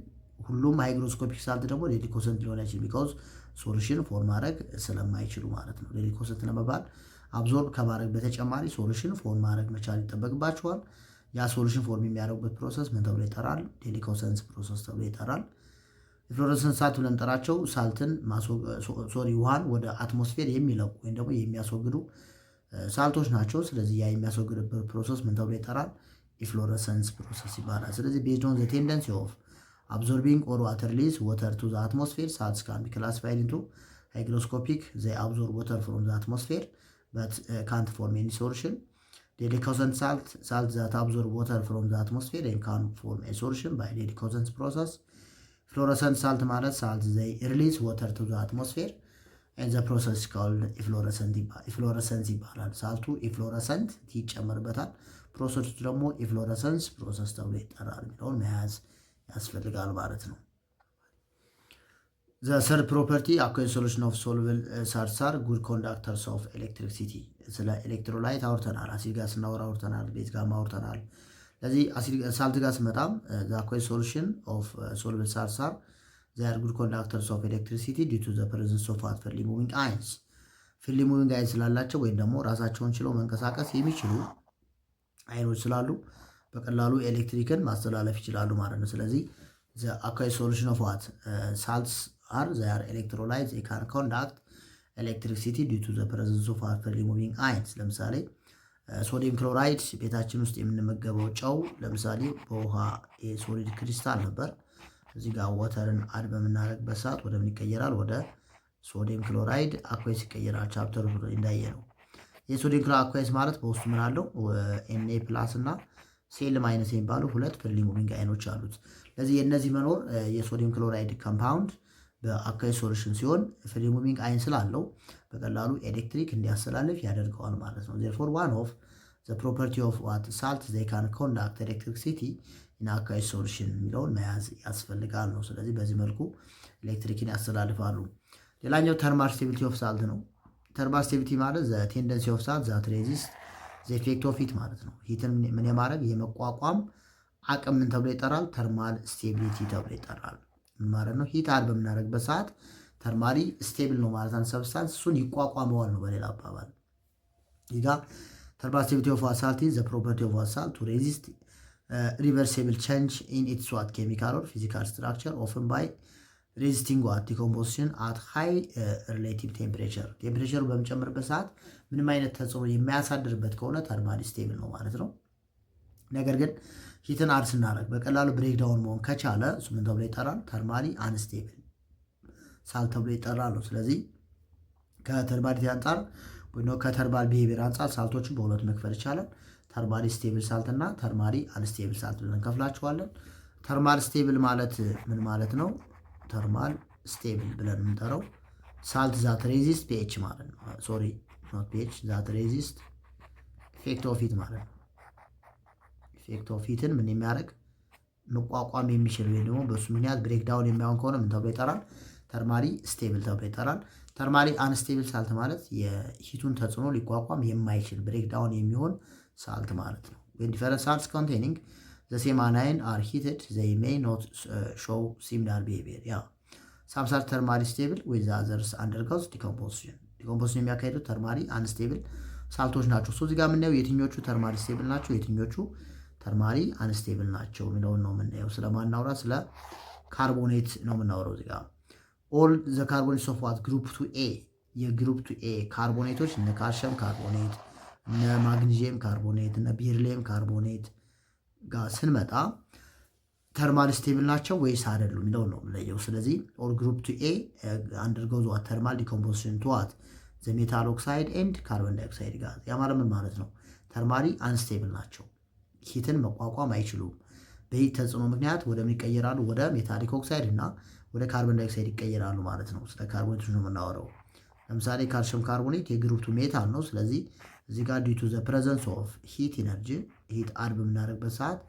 ሁሉም ሃይግሮስኮፒክ ሳልት ደግሞ ዴሊኮሰንት ሊሆን አይችልም። ቢካውዝ ሶሉሽን ፎርም ማድረግ ስለማይችሉ ማለት ነው። ዴሊኮሰንት ለመባል አብዞርብ ከማድረግ በተጨማሪ ሶሉሽን ፎርም ማድረግ መቻል ይጠበቅባቸዋል። ያ ሶሉሽን ፎርም የሚያደርጉበት ፕሮሰስ ምን ተብሎ ይጠራል? ዴሊኮሰንስ ፕሮሰስ ተብሎ ይጠራል። የፍሎረሰንስ ሳልት ብለን ጠራቸው ሳልትን ውሃን ወደ አትሞስፌር የሚለቁ ወይም ደግሞ የሚያስወግዱ ሳልቶች ናቸው። ስለዚህ ያ የሚያስወግድበት ፕሮሰስ ምን ተብሎ ይጠራል? ኢፍሎረሰንስ ፕሮሰስ ይባላል። ስለዚህ ቤዝድ ኦን ዘ ቴንደንሲ ኦፍ አብዞርቢንግ ኦር ዋተር ሪሊዝ ወተር ቱ ዘ አትሞስፌር ሳልትስ ካን ቢ ክላሲፋይድ ኢንቱ ሃይግሮስኮፒክ ዘይ አብዞርብ ወተር ፍሮም ዘ አትሞስፌር በት ካንት ፎርም ኤኒ ሶሉሽን ዴሊኮሰንት ሳልት ዛት አብዞርብ ወተር ፍሮም ዘ አትሞስፌር ኤንድ ካን ፎርም ኤ ሶሉሽን ባይ ዴሊኮሰንስ ፕሮሰስ። ፍሎረሰንት ሳልት ማለት ሳልት ዘይ ሪሊዝ ወተር ቱ ዘ አትሞስፌር ኤንድ ዘ ፕሮሰስ ካልድ ኢፍሎረሰንስ ይባላል። ሳልቱ ኢፍሎረሰንት ይጨመርበታል፣ ፕሮሰሱ ደግሞ ኢፍሎረሰንስ ፕሮሰስ ተብሎ ይጠራል የሚለውን መያዝ ያስፈልጋል ማለት ነው። ዘ ሰርድ ፕሮፐርቲ አኳየርድ ሶሉሽን ኦፍ ሶሉብል ሳልትስ አር ጉድ ኮንዳክተርስ ኦፍ ኤሌክትሪክሲቲ። ስለ ኤሌክትሮላይት አውርተናል፣ አሲድ ጋር ስናወራ አውርተናል፣ ቤዝ ጋር አውርተናል። ስለዚህ ሳልት ጋር ስመጣም ዘ አኳየርድ ሶሉሽን ኦፍ ሶሉብል ሳልትስ አር ዘይ አር ጉድ ኮንዳክተርስ ኦፍ ኤሌክትሪሲቲ ዲው ቱ ዘ ፕሬዘንስ ኦፍ ዋት ፍሪሊ ሙቪንግ አይንስ። ፍሪሊ ሙቪንግ አይንስ ስላላቸው ወይም ደግሞ ራሳቸውን ችለው መንቀሳቀስ የሚችሉ አይኖች ስላሉ በቀላሉ ኤሌክትሪክን ማስተላለፍ ይችላሉ ማለት ነው። ስለዚህ ዘ አኳየርድ ሶሉሽን ኦፍ ዋት ሳልትስ አር ዘይ አር ኤሌክትሮላይት ዘይ ካን ኮንዳክት ኤሌክትሪሲቲ ዲው ቱ ዘ ፕሬዘንስ ኦፍ ዋት ፍሪሊ ሙቪንግ አይንስ። ለምሳሌ ሶዲየም ክሎራይድ ቤታችን ውስጥ የምንመገበው ጨው ለምሳሌ በውሃ የሶሊድ ክሪስታል ነበር። እዚህ ጋር ወተርን አድ በምናደርግበት ሰዓት ወደ ምን ይቀየራል? ወደ ሶዲየም ክሎራይድ አኳየስ ይቀየራል። ቻፕተሩ እንዳየ ነው። የሶዲየም ክሎራይድ አኳየስ ማለት በውስጡ ምን አለው? ኤንኤ ፕላስ እና ሴል ማይነስ የሚባሉ ሁለት ፍሪሊ ሙቪንግ አይኖች አሉት። ለዚህ የእነዚህ መኖር የሶዲየም ክሎራይድ ኮምፓውንድ በአኳየስ ሶሉሽን ሲሆን ፍሪ ሙቪንግ አይን ስላለው በቀላሉ ኤሌክትሪክ እንዲያስተላልፍ ያደርገዋል ማለት ነው። ዜርፎር ዋን ኦፍ ዘ ፕሮፐርቲ ኦፍ ዋት ሳልት ዘይ ካን ኮንዳክት ኤሌክትሪክሲቲ ኢን አኳየስ ሶሉሽን የሚለውን መያዝ ያስፈልጋል ነው። ስለዚህ በዚህ መልኩ ኤሌክትሪክን ያስተላልፋሉ። ሌላኛው ተርማል ስቴቢሊቲ ኦፍ ሳልት ነው። ተርማል ስቴቢሊቲ ማለት ዘ ቴንደንሲ ኦፍ ሳልት ዛት ሬዚስት ዘ ኢፌክት ኦፍ ሂት ማለት ነው። ሂትን ምን የማድረግ የመቋቋም አቅም ምን ተብሎ ይጠራል? ተርማል ስቴቢሊቲ ተብሎ ይጠራል። ማለት ነው። ሂት አድ በምናደርግበት ሰዓት ተርማሊ ስቴብል ነው ማለት ነው። ሰብስታንስ እሱን ይቋቋመዋል ነው በሌላ አባባል። ይጋ ተርማል ስቴቢሊቲ ኦፍ ሳልት ኢዝ ዘ ፕሮፐርቲ ኦፍ ሳልት ቱ ሬዚስት ሪቨርሲብል ቼንጅ ኢን ኢትስ ዋት ኬሚካል ኦር ፊዚካል ስትራክቸር ኦፍን ባይ ሬዚስቲንግ ዋት ዲኮምፖዚሽን አት ሃይ ሪሌቲቭ ቴምፕሬቸር። ቴምፕሬቸሩ በሚጨምርበት ሰዓት ምንም አይነት ተጽዕኖ የሚያሳድርበት ከሆነ ተርማሊ ስቴብል ነው ማለት ነው። ነገር ግን ሂትን አድ ስናደርግ በቀላሉ ብሬክዳውን መሆን ከቻለ እሱ ምን ተብሎ ይጠራል? ተርማሊ አንስቴብል ሳልት ተብሎ ይጠራል ነው። ስለዚህ ከተርማሊቲ አንጻር ወይ ከተርማል ቢሄቪየር አንጻር ሳልቶችን በሁለት መክፈል ይቻላል። ተርማሊ ስቴብል ሳልት እና ተርማሊ አንስቴብል ሳልት ብለን እንከፍላቸዋለን። ተርማል ስቴብል ማለት ምን ማለት ነው? ተርማል ስቴብል ብለን የምንጠራው ሳልት ዛት ሬዚስት ፒኤች ማለት ነው። ሶሪ ኖት ፒኤች ዛት ሬዚስት ኢፌክት ኦፍ ሂት ማለት ነው። ኢፌክት ኦፍ ሂትን ምን የሚያደርግ መቋቋም የሚችል ወይም ደግሞ በሱ ምክንያት ብሬክዳውን የሚሆን ከሆነ ምን ተብሎ ይጠራል? ተርማሊ ስቴብል ተብሎ ይጠራል። ተርማሊ አንስቴብል ሳልት ማለት የሂቱን ተጽዕኖ ሊቋቋም የማይችል ብሬክዳውን የሚሆን ሳልት ማለት ነው። when different salts containing the same anion are heated they may not show similar behavior. some salts thermally stable with the others undergoes decomposition. ዲኮምፖዚሽን የሚያካሂዱት ተርማሊ አንስቴብል ሳልቶች ናቸው። እዚህ ጋር የምናየው የትኞቹ ተርማሊ ስቴብል ናቸው፣ የትኞቹ ተርማሊ አንስቴብል ናቸው የሚለውን ነው የምናየው። ስለማናውራ ስለ ካርቦኔት ነው የምናወራው። እዚህ ጋር ኦል ዘ ካርቦኔትስ ኦፍ ዋት ግሩፕ ቱ ኤ የግሩፕ ቱ ኤ ካርቦኔቶች እነ ካልሽየም ካርቦኔት፣ እነ ማግኒዥየም ካርቦኔት፣ እነ ቤሪሊየም ካርቦኔት ጋር ስንመጣ ተርማል ስቴብል ናቸው ወይስ አይደሉም የሚለው ነው የምንለየው። ስለዚህ ኦል ግሩፕ ቱ ኤ አንደርጎ ዋት ተርማል ዲኮምፖዚሽን ቱ ዋት ዘ ሜታል ኦክሳይድ ኤንድ ካርቦን ዳይኦክሳይድ ጋዝ። ያ ማለት ምን ማለት ነው? ተርማሊ አንስቴብል ናቸው፣ ሂትን መቋቋም አይችሉም። በሂት ተጽዕኖ ምክንያት ወደ ምን ይቀየራሉ? ወደ ሜታሊክ ኦክሳይድ እና ወደ ካርቦን ዳይኦክሳይድ ይቀየራሉ ማለት ነው። ስለ ካርቦኔቶች ነው የምናወራው። ለምሳሌ ካልሽየም ካርቦኔት የግሩፕ ቱ ሜታል ነው። ስለዚህ እዚህ ጋር ዲቱ ዘ ፕሬዘንስ ኦፍ ሂት ኢነርጂ ሂት አድ በምናደርግበት ሰዓት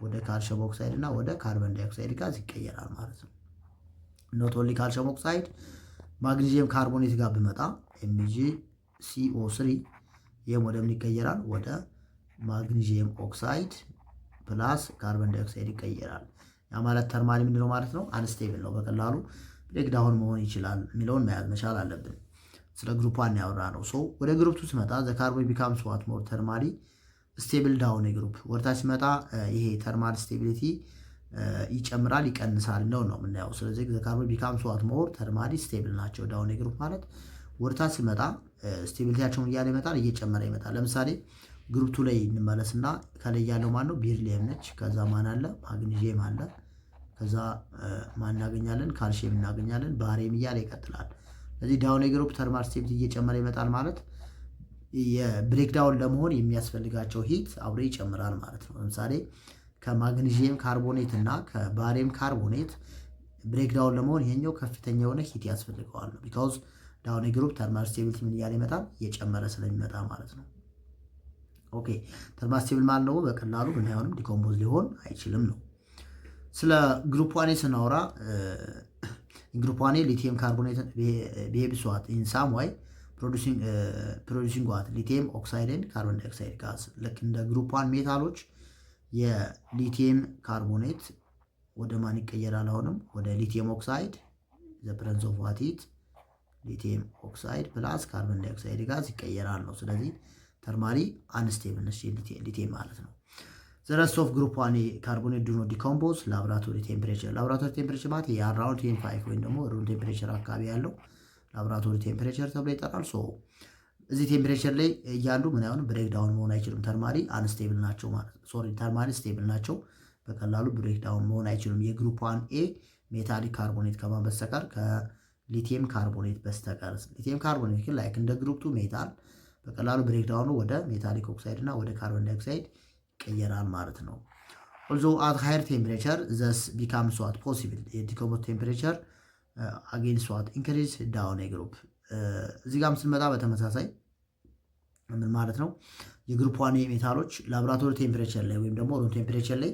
ወደ ካልሽየም ኦክሳይድ እና ወደ ካርቦን ዳይኦክሳይድ ጋዝ ይቀየራል ማለት ነው። ኖት ኦንሊ ካልሽየም ኦክሳይድ ማግኒዥየም ካርቦኔት ጋር ብመጣ MgCO3 ይህም ወደ ምን ይቀየራል? ወደ ማግኒዥየም ኦክሳይድ ፕላስ ካርቦን ዳይኦክሳይድ ይቀየራል። ያ ማለት ተርማሊ ምንድነው ማለት ነው? አንስቴብል ነው፣ በቀላሉ ብሬክዳውን መሆን ይችላል የሚለውን መያዝ መቻል አለብን። ስለ ግሩፕ ዋን ያወራ ነው። ወደ ግሩፕ ቱ ስመጣ ዘ ካርቦን ቢካምስ ዋት ሞር ተርማሊ ስቴብል ዳውን የግሩፕ ወደታች ሲመጣ ይሄ ተርማል ስቴቢሊቲ ይጨምራል ይቀንሳል ነው የምናየው። ስለዚህ ዘ ካርቦን ቢካምስ ዋት ሞር ተርማሊ ስቴብል ናቸው ዳውን የግሩፕ ማለት ወደታች ሲመጣ ስቴቢሊቲያቸውን እያለ ይመጣል፣ እየጨመረ ይመጣል። ለምሳሌ ግሩፕ ቱ ላይ እንመለስና ከላይ ያለው ማን ነው? ቤሪሊየም ነች። ከዛ ማን አለ? ማግኒዥየም አለ። ከዛ ማን እናገኛለን? ካልሽየም እናገኛለን። ባሪየም እያለ ይቀጥላል። ስለዚህ ዳውን የግሩፕ ተርማል ስቴቢሊቲ እየጨመረ ይመጣል ማለት የብሬክዳውን ለመሆን የሚያስፈልጋቸው ሂት አብሮ ይጨምራል ማለት ነው። ለምሳሌ ከማግኒዥየም ካርቦኔት እና ከባሪየም ካርቦኔት ብሬክዳውን ለመሆን ይሄኛው ከፍተኛ የሆነ ሂት ያስፈልገዋል ነው። ቢካውዝ ዳውን የግሩፕ ተርማል ስቴቢሊቲ ምን እያለ ይመጣል? እየጨመረ ስለሚመጣ ማለት ነው። ኦኬ ተርማል ስቴብል ማለት ነው በቀላሉ ምን አይሆንም፣ ዲኮምፖዝ ሊሆን አይችልም ነው። ስለ ግሩፕ ዋን ስናወራ ግሩፕ ዋን ሊቲየም ካርቦኔት ቢሄቭስ ዋት ኢን ሳም ዋይ ፕሮዲሲንግ ዋት ሊቲየም ኦክሳይድን ካርቦን ዳይኦክሳይድ ጋዝ። ልክ እንደ ግሩፕ ዋን ሜታሎች የሊቲየም ካርቦኔት ወደ ማን ይቀየራል? አሁንም ወደ ሊቲየም ኦክሳይድ ዘ ፕሬዘንስ ኦፍ ዋት ሂት ሊቲየም ኦክሳይድ ፕላስ ካርቦን ዳይኦክሳይድ ጋዝ ይቀየራል ነው። ስለዚህ ተርማሊ አንስቴብል ነች ሊቲየም ማለት ነው። ዘ ረስት ኦፍ ግሩፕ ዋን ካርቦኔት ዱ ኖት ዲኮምፖዝ ላቦራቶሪ ቴምፕሬቸር። ላቦራቶሪ ቴምፕሬቸር ማለት የአራውንድ 25 ወይም ደግሞ ሩም ቴምፕሬቸር አካባቢ ያለው ላቦራቶሪ ቴምፕሬቸር ተብሎ ይጠራል። እዚህ ቴምፕሬቸር ላይ እያሉ ምን አይሆንም ብሬክዳውን መሆን አይችሉም። ተርማሊ አንስቴብል ናቸው ማለት ሶሪ ተርማሊ ስቴብል ናቸው፣ በቀላሉ ብሬክዳውን መሆን አይችሉም። የግሩፕ ዋን ኤ ሜታሊክ ካርቦኔት ከማን በስተቀር ከሊቲየም ካርቦኔት በስተቀር። ሊቲየም ካርቦኔት ግን ላይክ እንደ ግሩፕ ቱ ሜታል በቀላሉ ብሬክዳውኑ ወደ ሜታሊክ ኦክሳይድ እና ወደ ካርቦን ዳይኦክሳይድ ይቀየራል ማለት ነው። ኦልዞ አት ሃየር ቴምፕሬቸር ዘስ ቢካምስ ዋት ፖሲብል የዲኮምፖዝ ቴምፕሬቸር አጌንስት ዋት ኢንክሪዝ ዳውን የግሩፕ። እዚህ ጋርም ስንመጣ በተመሳሳይ ምን ማለት ነው? የግሩፕ ዋን ሜታሎች ላቦራቶሪ ቴምፕሬቸር ላይ ወይም ደግሞ ሩም ቴምፕሬቸር ላይ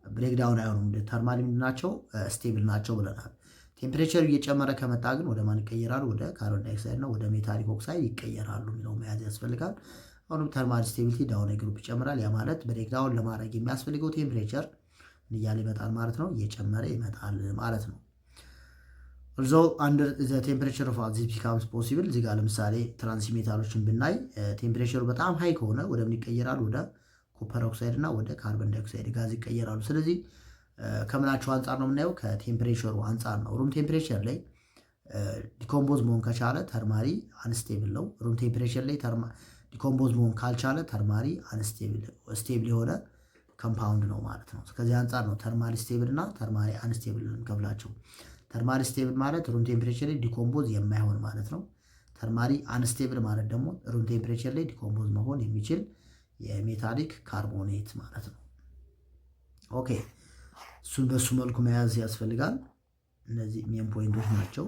ብሬክዳውን አይሆኑም። ተርማሊ ምንድን ናቸው? ስቴብል ናቸው ብለናል። ቴምፕሬቸር እየጨመረ ከመጣ ግን ወደ ማን ይቀየራሉ? ወደ ካርቦን ዳይኦክሳይድ እና ወደ ሜታሊክ ኦክሳይድ ይቀየራሉ የሚለው መያዝ ያስፈልጋል። አሁንም ተርማል ስቴቢሊቲ ዳውን የግሩፕ ይጨምራል። ያ ማለት ብሬክዳውን ለማድረግ የሚያስፈልገው ቴምፕሬቸር እያለ ይመጣል ማለት ነው፣ እየጨመረ ይመጣል ማለት ነው። ኦልዞ አንደር ዘ ቴምፕሬቸር ኦፍ ዚስ ቢካምስ ፖሲብል። እዚህ ጋር ለምሳሌ ትራንስሜታሎችን ብናይ ቴምፕሬቸሩ በጣም ሃይ ከሆነ ወደ ምን ይቀየራሉ? ወደ ኮፐር ኦክሳይድ እና ወደ ካርቦን ዳይኦክሳይድ ጋዝ ይቀየራሉ። ስለዚህ ከምናቸው አንጻር ነው የምናየው? ከቴምፕሬቸሩ አንጻር ነው። ሩም ቴምፕሬቸር ላይ ዲኮምፖዝ መሆን ከቻለ ተርማሊ አንስቴብል ነው። ሩም ቴምፕሬቸር ላይ ዲኮምፖዝ መሆን ካልቻለ ተርማሊ ስቴብል የሆነ ኮምፓውንድ ነው ማለት ነው። ከዚህ አንጻር ነው ተርማሊ ስቴብል እና ተርማሊ አንስቴብል እንከፍላቸው። ተርማሊ ስቴብል ማለት ሩም ቴምፕሬቸር ላይ ዲኮምፖዝ የማይሆን ማለት ነው። ተርማሊ አንስቴብል ማለት ደግሞ ሩም ቴምፕሬቸር ላይ ዲኮምፖዝ መሆን የሚችል የሜታሊክ ካርቦኔት ማለት ነው። ኦኬ እሱን በሱ መልኩ መያዝ ያስፈልጋል። እነዚህ ሜን ፖይንቶች ናቸው።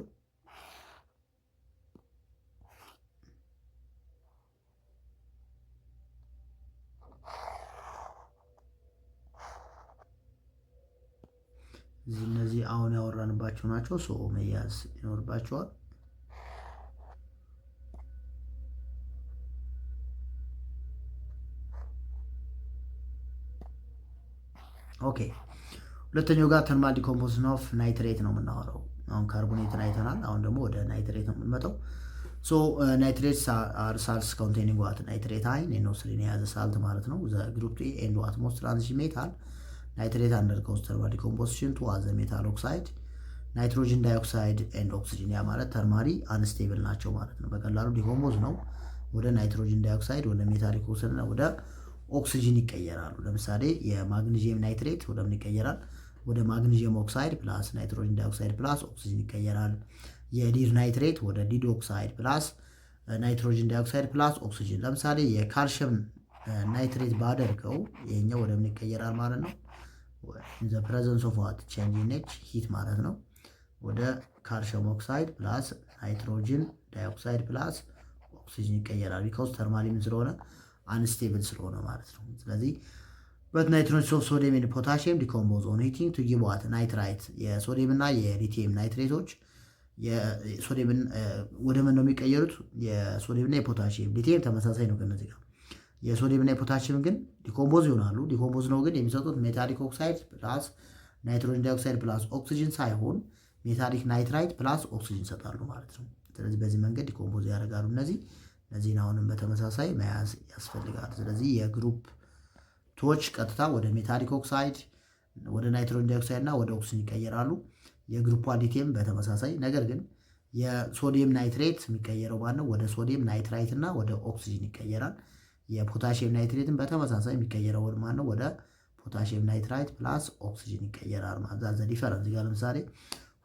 እነዚህ አሁን ያወራንባቸው ናቸው። መያዝ ይኖርባቸዋል። ኦኬ ሁለተኛው ጋር ተርማል ዲኮምፖዚሽን ኦፍ ናይትሬት ነው የምናወራው። አሁን ካርቦኔትን አይተናል። አሁን ደግሞ ወደ ናይትሬት ነው የምንመጣው። ሶ ናይትሬትስ አር ሳልትስ ኮንቴኒንግ ዋት ናይትሬት አይን NO3 የያዘ ሳልት ማለት ነው። ግሩፕ ኤ ኤንድ ዋት ሞስት ትራንዚሽን ሜታል ናይትሬት አንደርጎስ ተርማል ዲኮምፖዚሽን ቱ አዘ ሜታል ኦክሳይድ ናይትሮጅን ዳይኦክሳይድ ኤንድ ኦክሲጅን። ያ ማለት ተርማሊ አንስቴብል ናቸው ማለት ነው። በቀላሉ ዲኮምፖዝ ነው ወደ ናይትሮጅን ዳይኦክሳይድ ወደ ሜታሊክ ኦክሳይድ እና ወደ ኦክሲጅን ይቀየራሉ። ለምሳሌ የማግኒዚየም ናይትሬት ወደ ምን ይቀየራል? ወደ ማግኒዚየም ኦክሳይድ ፕላስ ናይትሮጅን ዳይኦክሳይድ ፕላስ ኦክሲጅን ይቀየራል። የሊድ ናይትሬት ወደ ሊድ ኦክሳይድ ፕላስ ናይትሮጅን ዳይኦክሳይድ ፕላስ ኦክሲጅን። ለምሳሌ የካልሽየም ናይትሬት ባደርገው ይሄኛው ወደ ምን ይቀየራል ማለት ነው? ኢን ዘ ፕሬዘንስ ኦፍ ዋት ቼንጅ ኢን ኤች ሂት ማለት ነው። ወደ ካልሽየም ኦክሳይድ ፕላስ ናይትሮጅን ዳይኦክሳይድ ፕላስ ኦክሲጅን ይቀየራል። ቢካውስ ተርማሊ ምን ስለሆነ አንስቴብል ስለሆነ ማለት ነው። ስለዚህ በት ናይትሮጅን ኦፍ ሶዲየም ኤንድ ፖታሺየም ዲኮምፖዝ ኦን ሂቲንግ ቱ ጊቭ ዋት ናይትራይት። የሶዲየም እና የሊቲየም ናይትሬቶች የሶዲየምን ወደ ምን ነው የሚቀየሩት? የሶዲየም እና የፖታሺየም ሊቲየም ተመሳሳይ ነው ከነዚህ ጋር። የሶዲየም እና የፖታሺየም ግን ዲኮምፖዝ ይሆናሉ። ዲኮምፖዝ ነው ግን የሚሰጡት ሜታሊክ ኦክሳይድ ፕላስ ናይትሮጅን ዳይኦክሳይድ ፕላስ ኦክሲጅን ሳይሆን ሜታሊክ ናይትራይት ፕላስ ኦክሲጅን ይሰጣሉ ማለት ነው። ስለዚህ በዚህ መንገድ ዲኮምፖዝ ያደርጋሉ። እነዚህን አሁንም በተመሳሳይ መያዝ ያስፈልጋል። ስለዚህ የግሩፕ ቶች ቀጥታ ወደ ሜታሊክ ኦክሳይድ ወደ ናይትሮጅን ዳይኦክሳይድ እና ወደ ኦክሲጅን ይቀየራሉ። የግሩፕ ሊቲየም በተመሳሳይ ነገር ግን የሶዲየም ናይትሬት የሚቀየረው ማነው? ወደ ሶዲየም ናይትራይት እና ወደ ኦክሲጅን ይቀየራል። የፖታሺየም ናይትሬትን በተመሳሳይ የሚቀየረው ማነው? ወደ ፖታሺየም ናይትራይት ፕላስ ኦክሲጅን ይቀየራል ማለት ዘ ዲፈረንስ። እዚህ ጋር ለምሳሌ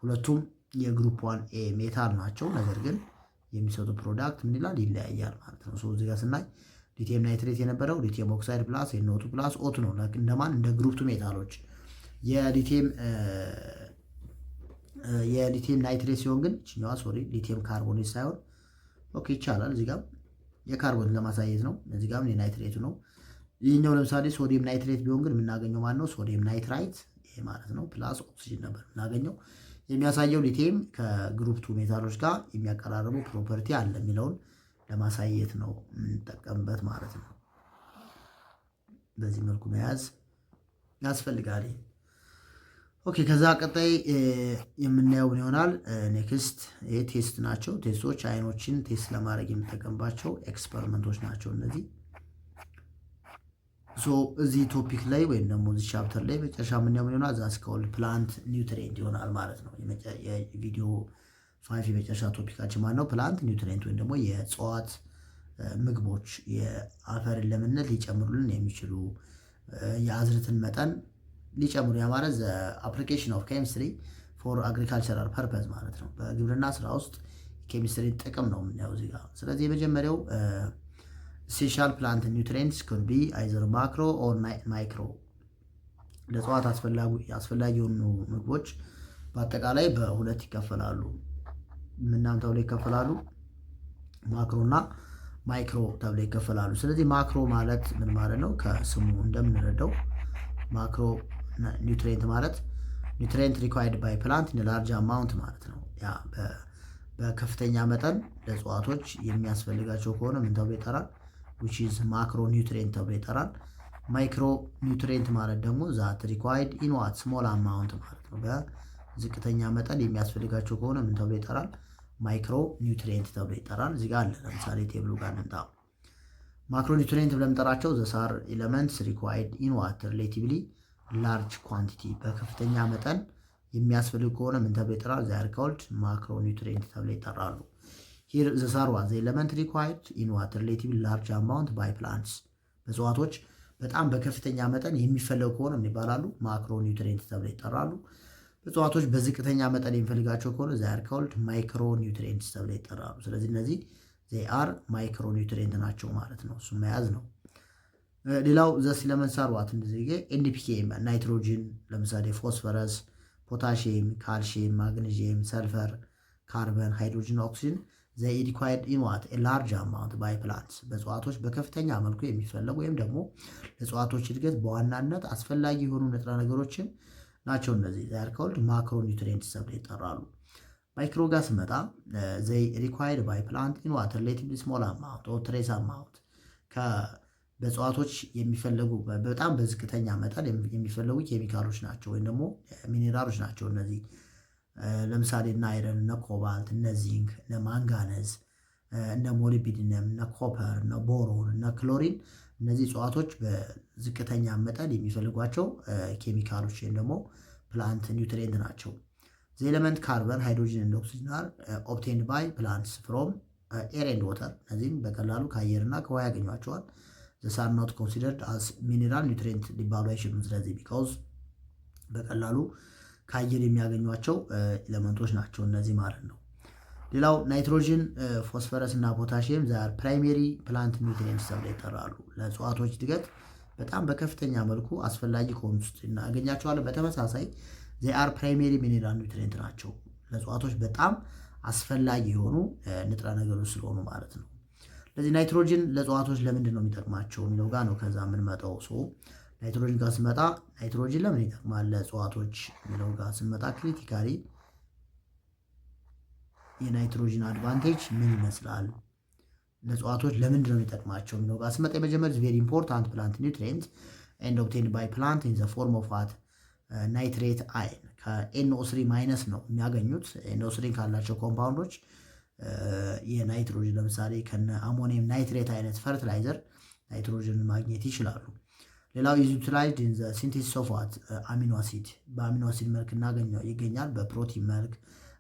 ሁለቱም የግሩፕ 1 ኤ ሜታል ናቸው። ነገር ግን የሚሰጡ ፕሮዳክት ምን ይላል? ይለያያል ማለት ነው። እዚህ ጋር ስናይ ሊቲየም ናይትሬት የነበረው ሊቲየም ኦክሳይድ ፕላስ NO2 ፕላስ ኦቱ ነው። እንደማን? እንደ ግሩፕ 2 ሜታሎች። የሊቲየም ናይትሬት ሲሆን ግን እችኛዋ ሊቲየም ካርቦኔት ሳይሆን ኦኬ ይቻላል። እዚህ ጋር የካርቦን ለማሳየት ነው። እዚህ ጋር የናይትሬቱ ነው። ይህኛው ለምሳሌ ሶዲየም ናይትሬት ቢሆን ግን የምናገኘው ማን ነው? ሶዲየም ናይትራይት ይሄ ማለት ነው ፕላስ ኦክሲጅን ነበር የምናገኘው። የሚያሳየው ሊቲየም ከግሩፕ 2 ሜታሎች ጋር የሚያቀራርበው ፕሮፐርቲ አለ የሚለውን ለማሳየት ነው የምንጠቀምበት ማለት ነው። በዚህ መልኩ መያዝ ያስፈልጋል። ኦኬ ከዛ ቀጣይ የምናየው ምን ይሆናል? ኔክስት ይሄ ቴስት ናቸው። ቴስቶች አይኖችን ቴስት ለማድረግ የምንጠቀምባቸው ኤክስፐሪመንቶች ናቸው እነዚህ። እዚህ ቶፒክ ላይ ወይም ደግሞ እዚህ ቻፕተር ላይ መጨረሻ የምናየው ምን ይሆናል? ዛትስ ኮልድ ፕላንት ኒውትሪየንት ይሆናል ማለት ነው። የቪዲዮ 5 የመጨረሻ ቶፒካችን ማነው? ፕላንት ኒውትሪየንት ወይም ደግሞ የእጽዋት ምግቦች የአፈርን ለምነት ሊጨምሩልን የሚችሉ የአዝርትን መጠን ሊጨምሩ ያ ማለት ዘ አፕሊኬሽን ኦፍ ኬሚስትሪ ፎር አግሪካልቸራል ፐርፐዝ ማለት ነው። በግብርና ስራ ውስጥ ኬሚስትሪ ጥቅም ነው የምናየው እዚህ ጋር። ስለዚህ የመጀመሪያው ኢሴንሻል ፕላንት ኒውትሪየንትስ ኩድ ቢ አይዘር ማክሮ ኦር ማይክሮ። ለእጽዋት አስፈላጊ የሆኑ ምግቦች በአጠቃላይ በሁለት ይከፈላሉ። ምናምን ተብሎ ይከፈላሉ? ማክሮ እና ማይክሮ ተብሎ ይከፈላሉ። ስለዚህ ማክሮ ማለት ምን ማለት ነው? ከስሙ እንደምንረዳው ማክሮ ኒውትሪየንት ማለት ኒውትሪየንት ሪኳይርድ ባይ ፕላንት ኢን ላርጅ አማውንት ማለት ነው። ያ በከፍተኛ መጠን ለእጽዋቶች የሚያስፈልጋቸው ከሆነ ምን ተብሎ ይጠራል? which is ማክሮ ኒውትሪየንት ተብሎ ይጠራል። ማይክሮ ኒውትሪየንት ማለት ደግሞ ዛት ሪኳይርድ ኢን ዋት ስሞል አማውንት ማለት ነው። በዝቅተኛ መጠን የሚያስፈልጋቸው ከሆነ ምን ተብሎ ይጠራል? ማይክሮ ኒውትሪየንት ተብሎ ይጠራል። እዚህ ጋር አለ። ለምሳሌ ቴብሉ ጋር እንምጣ። ማክሮ ኒውትሪየንት ብለን የምንጠራቸው ዘ ሳር ኤለመንትስ ሪኳይርድ ኢን ዋት ሪሌቲቭሊ ላርጅ ኳንቲቲ በከፍተኛ መጠን የሚያስፈልግ ከሆነ ምን ተብሎ ይጠራል? ዜ አር ኮልድ ማክሮ ኒውትሪየንት ተብሎ ይጠራሉ። ሂር ዘ ሳር ዋዝ ኤለመንት ሪኳይርድ ኢን ዋት ሪሌቲቭሊ ላርጅ አማውንት ባይ ፕላንትስ በእጽዋቶች በጣም በከፍተኛ መጠን የሚፈለጉ ከሆነ ምን ይባላሉ? ማክሮ ኒውትሪየንት ተብሎ ይጠራሉ። እጽዋቶች በዝቅተኛ መጠን የሚፈልጋቸው ከሆነ ዜ አር ኮልድ ማይክሮ ኒውትሪየንትስ ተብሎ ይጠራሉ። ስለዚህ እነዚህ ዜ አር ማይክሮ ኒውትሪየንት ናቸው ማለት ነው። እሱም መያዝ ነው። ሌላው ዘስ ኤለመንትስ ዋት እንደዚህ ኤንፒኬ ናይትሮጅን፣ ለምሳሌ ፎስፈረስ፣ ፖታሺየም፣ ካልሺየም፣ ማግኔዥየም፣ ሰልፈር፣ ካርበን፣ ሃይድሮጅን፣ ኦክሲጅን ዘ ሪኳይርድ ኢን ዋት ኤ ላርጅ አማውንት ባይ ፕላንትስ በእጽዋቶች በከፍተኛ መልኩ የሚፈለጉ ወይም ደግሞ ለእጽዋቶች እድገት በዋናነት አስፈላጊ የሆኑ ንጥረ ነገሮችን ናቸው። እነዚህ ዛር ኮልድ ማክሮ ኒውትሪየንትስ ተብለው ይጠራሉ። ማይክሮ ጋር ስመጣ ዘይ ሪኳይርድ ባይ ፕላንት ኢን ዋት ሪሌቲቭሊ ስሞል አማውንት ኦር ትሬስ አማውንት በእጽዋቶች የሚፈለጉ በጣም በዝቅተኛ መጠን የሚፈለጉ ኬሚካሎች ናቸው ወይም ደግሞ ሚኔራሎች ናቸው። እነዚህ ለምሳሌ እነ አይረን፣ እነ ኮባልት፣ እነ ዚንክ፣ እነ ማንጋነዝ እነ ሞሊቢዲነም፣ እነ ኮፐር፣ እነ ቦሮን፣ እነ ክሎሪን እነዚህ እጽዋቶች በዝቅተኛ መጠን የሚፈልጓቸው ኬሚካሎች ወይም ደግሞ ፕላንት ኒውትሪየንት ናቸው። ዘ ኤለመንት ካርበን፣ ሃይድሮጅን እና ኦክሲጅን አር ኦብቴንድ ባይ ፕላንትስ ፍሮም ኤር ኤንድ ዋተር። እነዚህም በቀላሉ ከአየርና ከውሃ ያገኟቸዋል። ዘ ሳር ኖት ኮንሲደርድ አስ ሚኔራል ኒውትሪየንት ሊባሉ አይችሉም። ስለዚህ ቢካውዝ በቀላሉ ከአየር የሚያገኟቸው ኤለመንቶች ናቸው እነዚህ ማለት ነው። ሌላው ናይትሮጅን፣ ፎስፈረስ እና ፖታሽየም ዛር ፕራይሜሪ ፕላንት ኒውትሪየንትስ ተብለው ይጠራሉ። ለእጽዋቶች እድገት በጣም በከፍተኛ መልኩ አስፈላጊ ከሆኑት ውስጥ እናገኛቸዋለን። በተመሳሳይ ዚአር ፕራይሜሪ ሚኔራል ኒውትሪየንት ናቸው። ለእጽዋቶች በጣም አስፈላጊ የሆኑ ንጥረ ነገሮች ስለሆኑ ማለት ነው። ስለዚህ ናይትሮጅን ለእጽዋቶች ለምንድን ነው የሚጠቅማቸው የሚለው ጋር ነው ከዛ የምንመጣው። ናይትሮጅን ጋር ስንመጣ ናይትሮጅን ለምን ይጠቅማል ለእጽዋቶች የሚለው ጋር ስንመጣ ክሪቲካሊ የናይትሮጅን አድቫንቴጅ ምን ይመስላል፣ ለእጽዋቶች ለምንድን ነው የሚጠቅማቸው የሚለው ጋር ስንመጣ የመጀመሪያው ቬሪ ኢምፖርታንት ፕላንት ኒውትሪየንት ኤንድ ኦብቴንድ ባይ ፕላንት ኢን ዘ ፎርም ኦፍ ዋት ናይትሬት አይን ከኤንኦ3 ማይነስ ነው የሚያገኙት። ኤንኦ3 ካላቸው ኮምፓውንዶች የናይትሮጅን ለምሳሌ ከነ አሞኒየም ናይትሬት አይነት ፈርቲላይዘር ናይትሮጅን ማግኘት ይችላሉ። ሌላው ኢዝ ዩቲላይዝድ ኢን ዘ ሲንቴሲስ ኦፍ ዋት አሚኖ አሲድ፣ በአሚኖ አሲድ መልክ ይገኛል። በፕሮቲን መልክ፣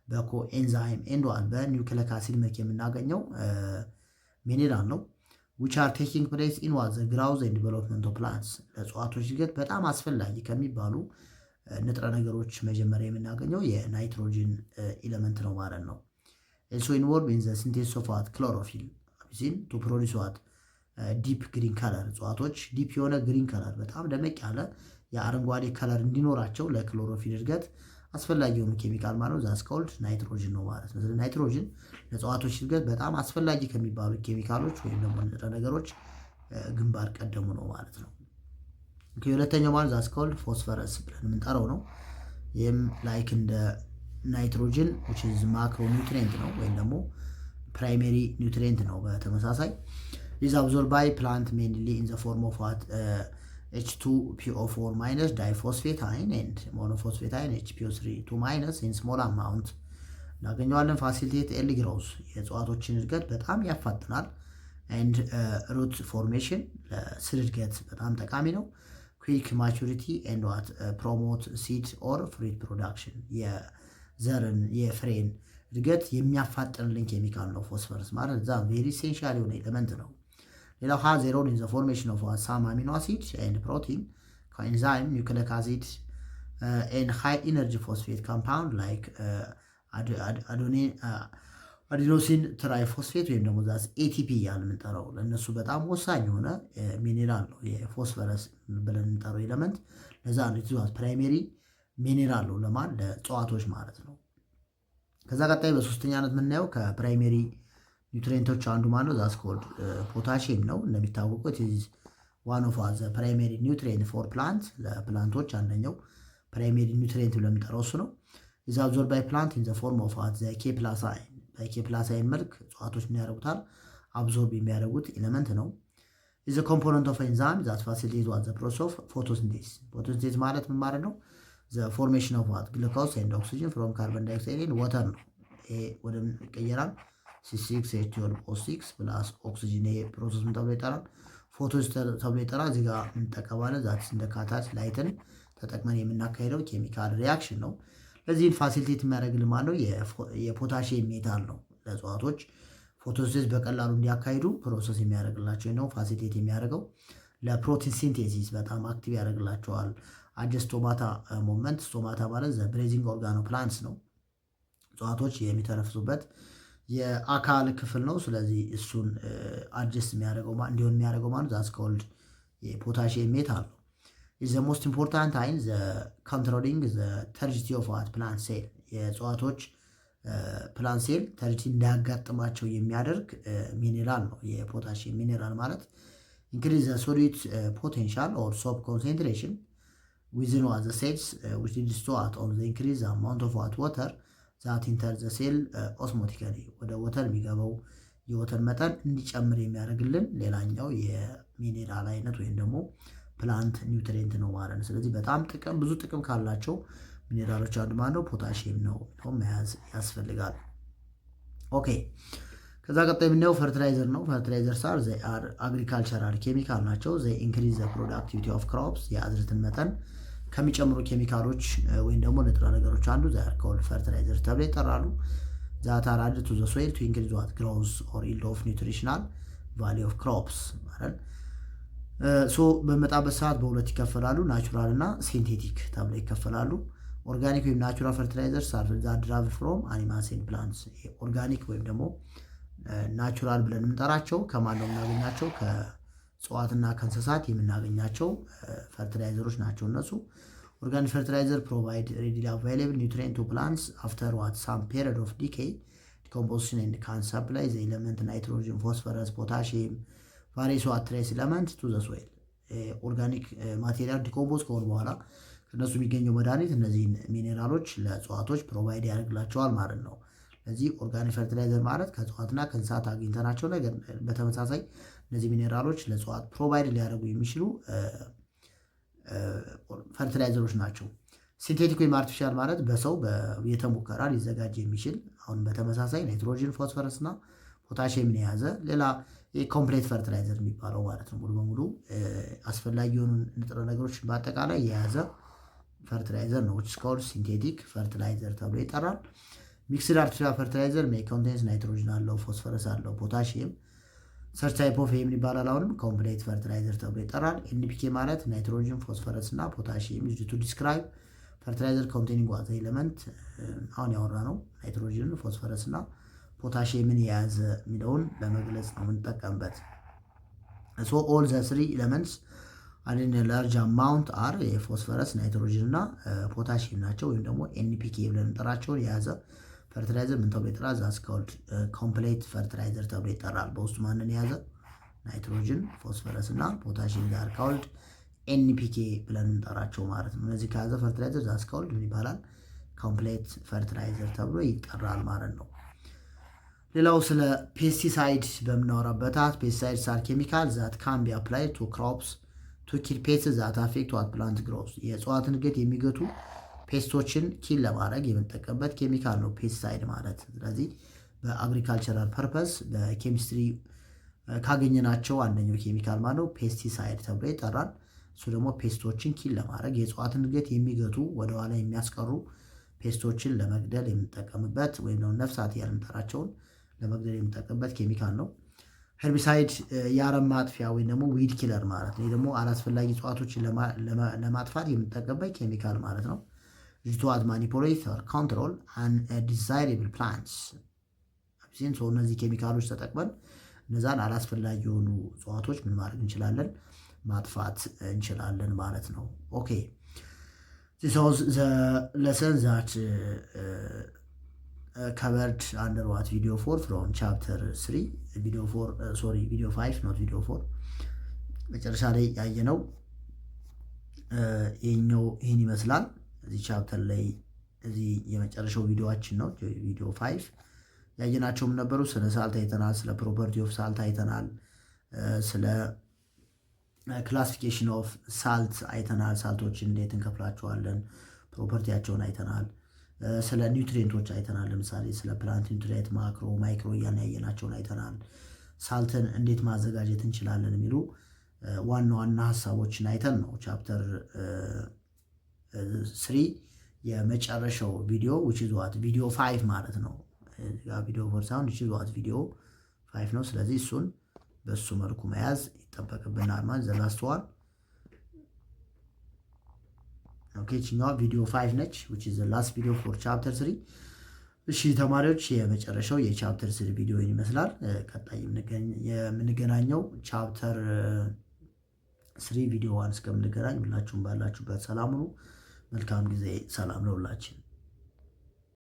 በኮ ኤንዛይም ኤንድ ዋት በኒውክሊክ አሲድ መልክ የምናገኘው ሚኔራል ነው። ዊች አር ቴኪንግ ፕሌስ ኢን ዋት ዘ ግሮውዝ ኤንድ ዲቨሎፕመንት ኦፍ ፕላንትስ፣ ለእጽዋቶች እድገት በጣም አስፈላጊ ከሚባሉ ንጥረ ነገሮች መጀመሪያ የምናገኘው የናይትሮጅን ኤለመንት ነው ማለት ነው። ኤልሶ ኢንቮልቭ ኢን ዘ ሲንቴሲስ ኦፍ ዋት ክሎሮፊል አብሲን ቱ ፕሮዲስ ዋት ዲፕ ግሪን ከለር፣ እጽዋቶች ዲፕ የሆነ ግሪን ከለር በጣም ደመቅ ያለ የአረንጓዴ ከለር እንዲኖራቸው ለክሎሮፊል እድገት አስፈላጊ የሆኑ ኬሚካል ማለት ነው ዛስ ኮልድ ናይትሮጅን ነው ማለት ነው። ስለዚህ ናይትሮጅን ለእጽዋቶች እድገት በጣም አስፈላጊ ከሚባሉ ኬሚካሎች ወይም ደግሞ ንጥረ ነገሮች ግንባር ቀደሙ ነው ማለት ነው። የሁለተኛው ማለት ዛስ ኮልድ ፎስፈረስ ብለን የምንጠራው ነው። ይህም ላይክ እንደ ናይትሮጅን which is ማክሮ ኒውትሪየንት ነው ወይም ደግሞ ፕራይሜሪ ኒውትሪየንት ነው። በተመሳሳይ is absorbed by plant mainly in the form of what H2PO4 minus diphosphate ion and monophosphate ion HPO3 2 minus in small amount እናገኘዋለን። ፋሲሊቴት ኤርሊ ግሮውዝ የእጽዋቶችን እድገት በጣም ያፋጥናል። ኤንድ ሩት ፎርሜሽን ለስር እድገት በጣም ጠቃሚ ነው። ኩዊክ ማቹሪቲ ኤንድ ዋት ፕሮሞት ሲድ ኦር ፍሩት ፕሮዳክሽን የዘርን የፍሬን እድገት የሚያፋጥንልን ኬሚካል ነው ፎስፈረስ ማለት እዛ ቬሪ ኢሴንሻል የሆነ ኤለመንት ነው። ሌላው ሃዝ ኤ ሮል ኢን ዘ ፎርሜሽን ኦፍ ሳም አሚኖ አሲድ ኤንድ ፕሮቲን ኮኤንዛይም ኒውክሊክ አሲድ ኤንድ ሃይ ኢነርጂ ፎስፌት ኮምፓውንድ ላይክ አዲኖሲን ትራይፎስፌት ወይም ደግሞ ዛስ ኤቲፒ እያልን የምንጠራው ለእነሱ በጣም ወሳኝ የሆነ ሚኔራል ነው የፎስፈረስ ብለን የምንጠራው ኤለመንት። ለዛ ነው የተዘዋት ፕራይሜሪ ሚኔራል ነው ለማን ለእጽዋቶች ማለት ነው። ከዛ ቀጣይ በሶስተኛነት የምናየው ከፕራይሜሪ ኒውትሪየንቶች አንዱ ማለት ነው ዛስ ኮልድ ፖታሽየም ነው። እንደሚታወቀው ኢዝ ዋን ኦፍ ዘ ፕራይሜሪ ኒውትሪየንት ፎር ፕላንት፣ ለፕላንቶች አንደኛው ፕራይሜሪ ኒውትሪየንት ብለን የምንጠራው እሱ ነው። ኢዝ አብዞርብድ ባይ ፕላንት ኢን ዘ ፎርም ኦፍ ዘ ኬ ፕላስ አይን፣ በኬ ፕላስ አይን መልክ እጽዋቶች ምን ያደርጉታል አብዞርብ የሚያደርጉት ኤለመንት ነው። ኢዝ ኮምፖነንት ኦፍ ኤንዛይም ዛት ፋሲሊቴት ዋት ዘ ፕሮሰስ ኦፍ ፎቶሲንቴሲስ። ፎቶሲንቴሲስ ማለት ምን ማለት ነው? ዘ ፎርሜሽን ኦፍ ዋት ግሉኮዝ ኤንድ ኦክሲጅን ፍሮም ካርቦን ዳይኦክሳይድ ኤንድ ዋተር ነው። ይሄ ወደ ምን ይቀየራል? C6H12O6 ፕላስ ኦክሲጅን። ይሄ ፕሮሰስ ምን ተብሎ ይጠራል? ፎቶሲንቴሲስ ተብሎ ይጠራል። እዚህ ጋር እንጠቀማለን ዛት እንደ ካታሊስ ላይትን ተጠቅመን የምናካሄደው ኬሚካል ሪያክሽን ነው። ለዚህም ፋሲሊቴት የሚያደርግልን ማለት ነው የፖታሽየም ሜታል ነው። ለእጽዋቶች ፎቶሲንቴሲስ በቀላሉ እንዲያካሂዱ ፕሮሰስ የሚያደርግላቸው ነው ፋሲሊቴት የሚያደርገው። ለፕሮቲን ሲንቴሲስ በጣም አክቲቭ ያደርግላቸዋል። ስቶማታ ሞመንት፣ ስቶማታ ማለት ዘ ብሬዚንግ ኦርጋኖ ፕላንትስ ነው። እጽዋቶች የሚተነፍሱበት የአካል ክፍል ነው። ስለዚህ እሱን አጀስት የሚያደርገው እንዲሆን የሚያደርገው ማለት ዛስ ኮልድ የፖታሽየም ሜታል ነው። ኢዝ ዘ ሞስት ኢምፖርታንት አይን ዘ ኮንትሮሊንግ ዘ ተርጂቲ ኦፍ ዋት ፕላንት ሴል፣ የእጽዋቶች ፕላንት ሴል ተርጂቲ እንዳያጋጥማቸው የሚያደርግ ሚኔራል ነው የፖታሽየም ሚኔራል ማለት። ኢንክሪዝ ዘ ሶሊድ ፖቴንሻል ኦር ሶፕ ኮንሰንትሬሽን ዊዝን ዋት ዘ ሴልስ ዊች ሊድስ ቱ ዋት ኦፍ ዘ ኢንክሪዝ አማውንት ኦፍ ዋት ወተር ዛት ኢንተር ዘ ሴል ኦስሞቲካሊ፣ ወደ ወተር የሚገባው የወተር መጠን እንዲጨምር የሚያደርግልን ሌላኛው የሚኔራል አይነት ወይም ደግሞ ፕላንት ኒውትሪየንት ነው ማለት ነው። ስለዚህ በጣም ብዙ ጥቅም ካላቸው ሚኔራሎች አንዱ ማለት ነው ፖታሽየም ነው መያዝ ያስፈልጋል። ኦኬ ከዛ ቀጣይ የምናየው ፈርቲላይዘር ነው። ፈርቲላይዘርስ አር አግሪካልቸራል ኬሚካል ናቸው። ኢንክሪዝ ዘ ፕሮዳክቲቪቲ ኦፍ ክሮፕስ የአዝርዕትን መጠን ከሚጨምሩ ኬሚካሎች ወይም ደግሞ ንጥረ ነገሮች አንዱ ኮልድ ፈርቲላይዘር ተብለው ይጠራሉ። ዛት አር አድድ ቱ ዘ ሶይል ቱ ኢንክሪዝ ዋት ግሮውዝ ኦር ኢልድ ኦፍ ኒውትሪሽናል ቫሊ ኦፍ ክሮፕስ ማለት ሶ በመጣበት ሰዓት በሁለት ይከፈላሉ፣ ናቹራል እና ሲንቴቲክ ተብለው ይከፈላሉ። ኦርጋኒክ ወይም ናቹራል ፈርቲላይዘርስ አር ዛት ድራይቭድ ፍሮም አኒማልስ ኤንድ ፕላንትስ። ኦርጋኒክ ወይም ደግሞ ናቹራል ብለን የምንጠራቸው ከማን ነው የምናገኛቸው? ከእጽዋትና ከእንስሳት የምናገኛቸው ፈርቲላይዘሮች ናቸው እነሱ። ኦርጋኒክ ፈርቲላይዘር ፕሮቫይድ ሬዲሊ አቫይላብል ኒውትሪየንት ቱ ፕላንትስ አፍተር ዋት ሳም ፔሪድ ኦፍ ዲኬይ ዲኮምፖዚሽን ኤንድ ካን ሰፕላይ ዘ ኤለመንት ናይትሮጅን፣ ፎስፈረስ፣ ፖታሺየም ቫሪየስ ዋት ትሬስ ኤለመንት ቱ ዘ ሶይል። ኦርጋኒክ ማቴሪያል ዲኮምፖዝ ከሆኑ በኋላ ከእነሱ የሚገኘው መድኃኒት እነዚህን ሚኔራሎች ለእጽዋቶች ፕሮቫይድ ያደርግላቸዋል ማለት ነው። ስለዚህ ኦርጋኒክ ፈርቲላይዘር ማለት ከእጽዋትና ከእንስሳት አግኝተናቸው ነገር በተመሳሳይ እነዚህ ሚኔራሎች ለእጽዋት ፕሮቫይድ ሊያደርጉ የሚችሉ ፈርቲላይዘሮች ናቸው። ሲንቴቲክ ወይም አርቲፊሻል ማለት በሰው በቤተ ሙከራ ሊዘጋጅ የሚችል አሁን በተመሳሳይ ናይትሮጅን፣ ፎስፈረስ እና ፖታሺየምን የያዘ ሌላ ኮምፕሌት ፈርቲላይዘር የሚባለው ማለት ነው። ሙሉ በሙሉ አስፈላጊ የሆኑ ንጥረ ነገሮች በአጠቃላይ የያዘ ፈርቲላይዘር ነው። which is called ሲንቴቲክ ፈርቲላይዘር ተብሎ ይጠራል። ሚክስድ አርቲፊሻል ፈርቲላይዘር ሜይ ኮንቴንስ ናይትሮጅን አለው፣ ፎስፈረስ አለው፣ ፖታሺየም ሰርች ታይፕ ኦፍ ምን ይባላል? አሁንም ኮምፕሌት ፈርቲላይዘር ተብሎ ይጠራል። ኤንፒኬ ማለት ናይትሮጅን፣ ፎስፈረስ እና ፖታሺየም ዩዝድ ቱ ዲስክራይብ ፈርቲላይዘር ኮንቴኒንግ ዋት ኤለመንት አሁን ያወራ ነው። ናይትሮጅን፣ ፎስፈረስ እና ፖታሺየምን የያዘ የሚለውን ለመግለጽ ነው የምንጠቀምበት። ሶ ኦል ዘ ስሪ ኤለመንትስ አንድ ላርጅ አማውንት አር የፎስፈረስ ናይትሮጅን እና ፖታሺየም ናቸው። ወይም ደግሞ ኤንፒኬ ብለን እንጠራቸውን የያዘ ፈርቲላይዘር ምን ተብሎ ይጠራል? ዛትስ ኮልድ ኮምፕሌት ፈርቲላይዘር ተብሎ ይጠራል። በውስጡ ማንን የያዘ? ናይትሮጅን፣ ፎስፈረስ እና ፖታሺየም ጋር ኮልድ ኤንፒኬ ብለን እንጠራቸው ማለት ነው። እነዚህ ከያዘ ፈርቲላይዘር ዛትስ ኮልድ ምን ይባላል? ኮምፕሌት ፈርቲላይዘር ተብሎ ይጠራል ማለት ነው። ሌላው ስለ ፔስቲሳይድ በምናወራበት ፔስቲሳይድስ አር ኬሚካል ዛት ካን ቢ አፕላይድ ቱ ክሮፕስ ቱ ኪል ፔስትስ ዛት አፌክት ዋት ፕላንት ግሮውዝ። የእጽዋትን እድገት የሚገቱ ፔስቶችን ኪል ለማድረግ የምንጠቀምበት ኬሚካል ነው ፔስቲሳይድ ማለት። ስለዚህ በአግሪካልቸራል ፐርፐስ በኬሚስትሪ ካገኘናቸው አንደኛው ኬሚካል ማለት ነው ፔስቲሳይድ ተብሎ ይጠራል። እሱ ደግሞ ፔስቶችን ኪል ለማድረግ የእጽዋትን እድገት የሚገቱ ወደኋላ የሚያስቀሩ ፔስቶችን ለመግደል የምንጠቀምበት ወይም ደግሞ ነፍሳት ያልምጠራቸውን ለመግደል የምንጠቀምበት ኬሚካል ነው። ሄርቢሳይድ የአረም ማጥፊያ ወይም ደግሞ ዊድ ኪለር ማለት ነው። ይህ ደግሞ አላስፈላጊ እጽዋቶችን ለማጥፋት የምንጠቀምበት ኬሚካል ማለት ነው። ጅቷት ማኒፑሌት ኦር ኮንትሮል አንዲዛይረብል ፕላንትስ። እነዚህ ኬሚካሎች ተጠቅመን እነዛን አላስፈላጊ የሆኑ እጽዋቶች ምን ማድረግ እንችላለን? ማጥፋት እንችላለን ማለት ነው። ኦኬ this was the lesson that covered under what video 4 from chapter 3 video 4 sorry video 5 not video 4 መጨረሻ ላይ ያየነው ይሄን ይመስላል። እዚህ ቻፕተር ላይ እዚህ የመጨረሻው ቪዲዮአችን ነው ቪዲዮ 5 ያየናቸውም ነበሩ። ስለ ሳልት አይተናል፣ ስለ ፕሮፐርቲ ኦፍ ሳልት አይተናል፣ ስለ ክላሲፊኬሽን ኦፍ ሳልት አይተናል። ሳልቶችን እንዴት እንከፍላቸዋለን፣ ፕሮፐርቲያቸውን አይተናል። ስለ ኒውትሪየንቶች አይተናል። ለምሳሌ ስለ ፕላንት ኒውትሪየንት ማክሮ ማይክሮ እያልን ያየናቸውን አይተናል። ሳልትን እንዴት ማዘጋጀት እንችላለን የሚሉ ዋና ዋና ሀሳቦችን አይተን ነው ቻፕተር 3 የመጨረሻው ቪዲዮ which is what ቪዲዮ 5 ማለት ነው። ቪዲዮ 4 ሳይሆን which is what ቪዲዮ 5 ነው። ስለዚህ እሱን በሱ መልኩ መያዝ ይጠበቅብናል ማለት the last one ኦኬ ቺኛው ቪዲዮ 5 ነች which is the last video for chapter 3። እሺ ተማሪዎች የመጨረሻው የቻፕተር 3 ቪዲዮ ይመስላል። ቀጣይ የምንገናኘው ቻፕተር 3 ቪዲዮ 1 እስከምንገናኝ ሁላችሁም ባላችሁበት ሰላም ሁኑ። መልካም ጊዜ። ሰላም ለሁላችን።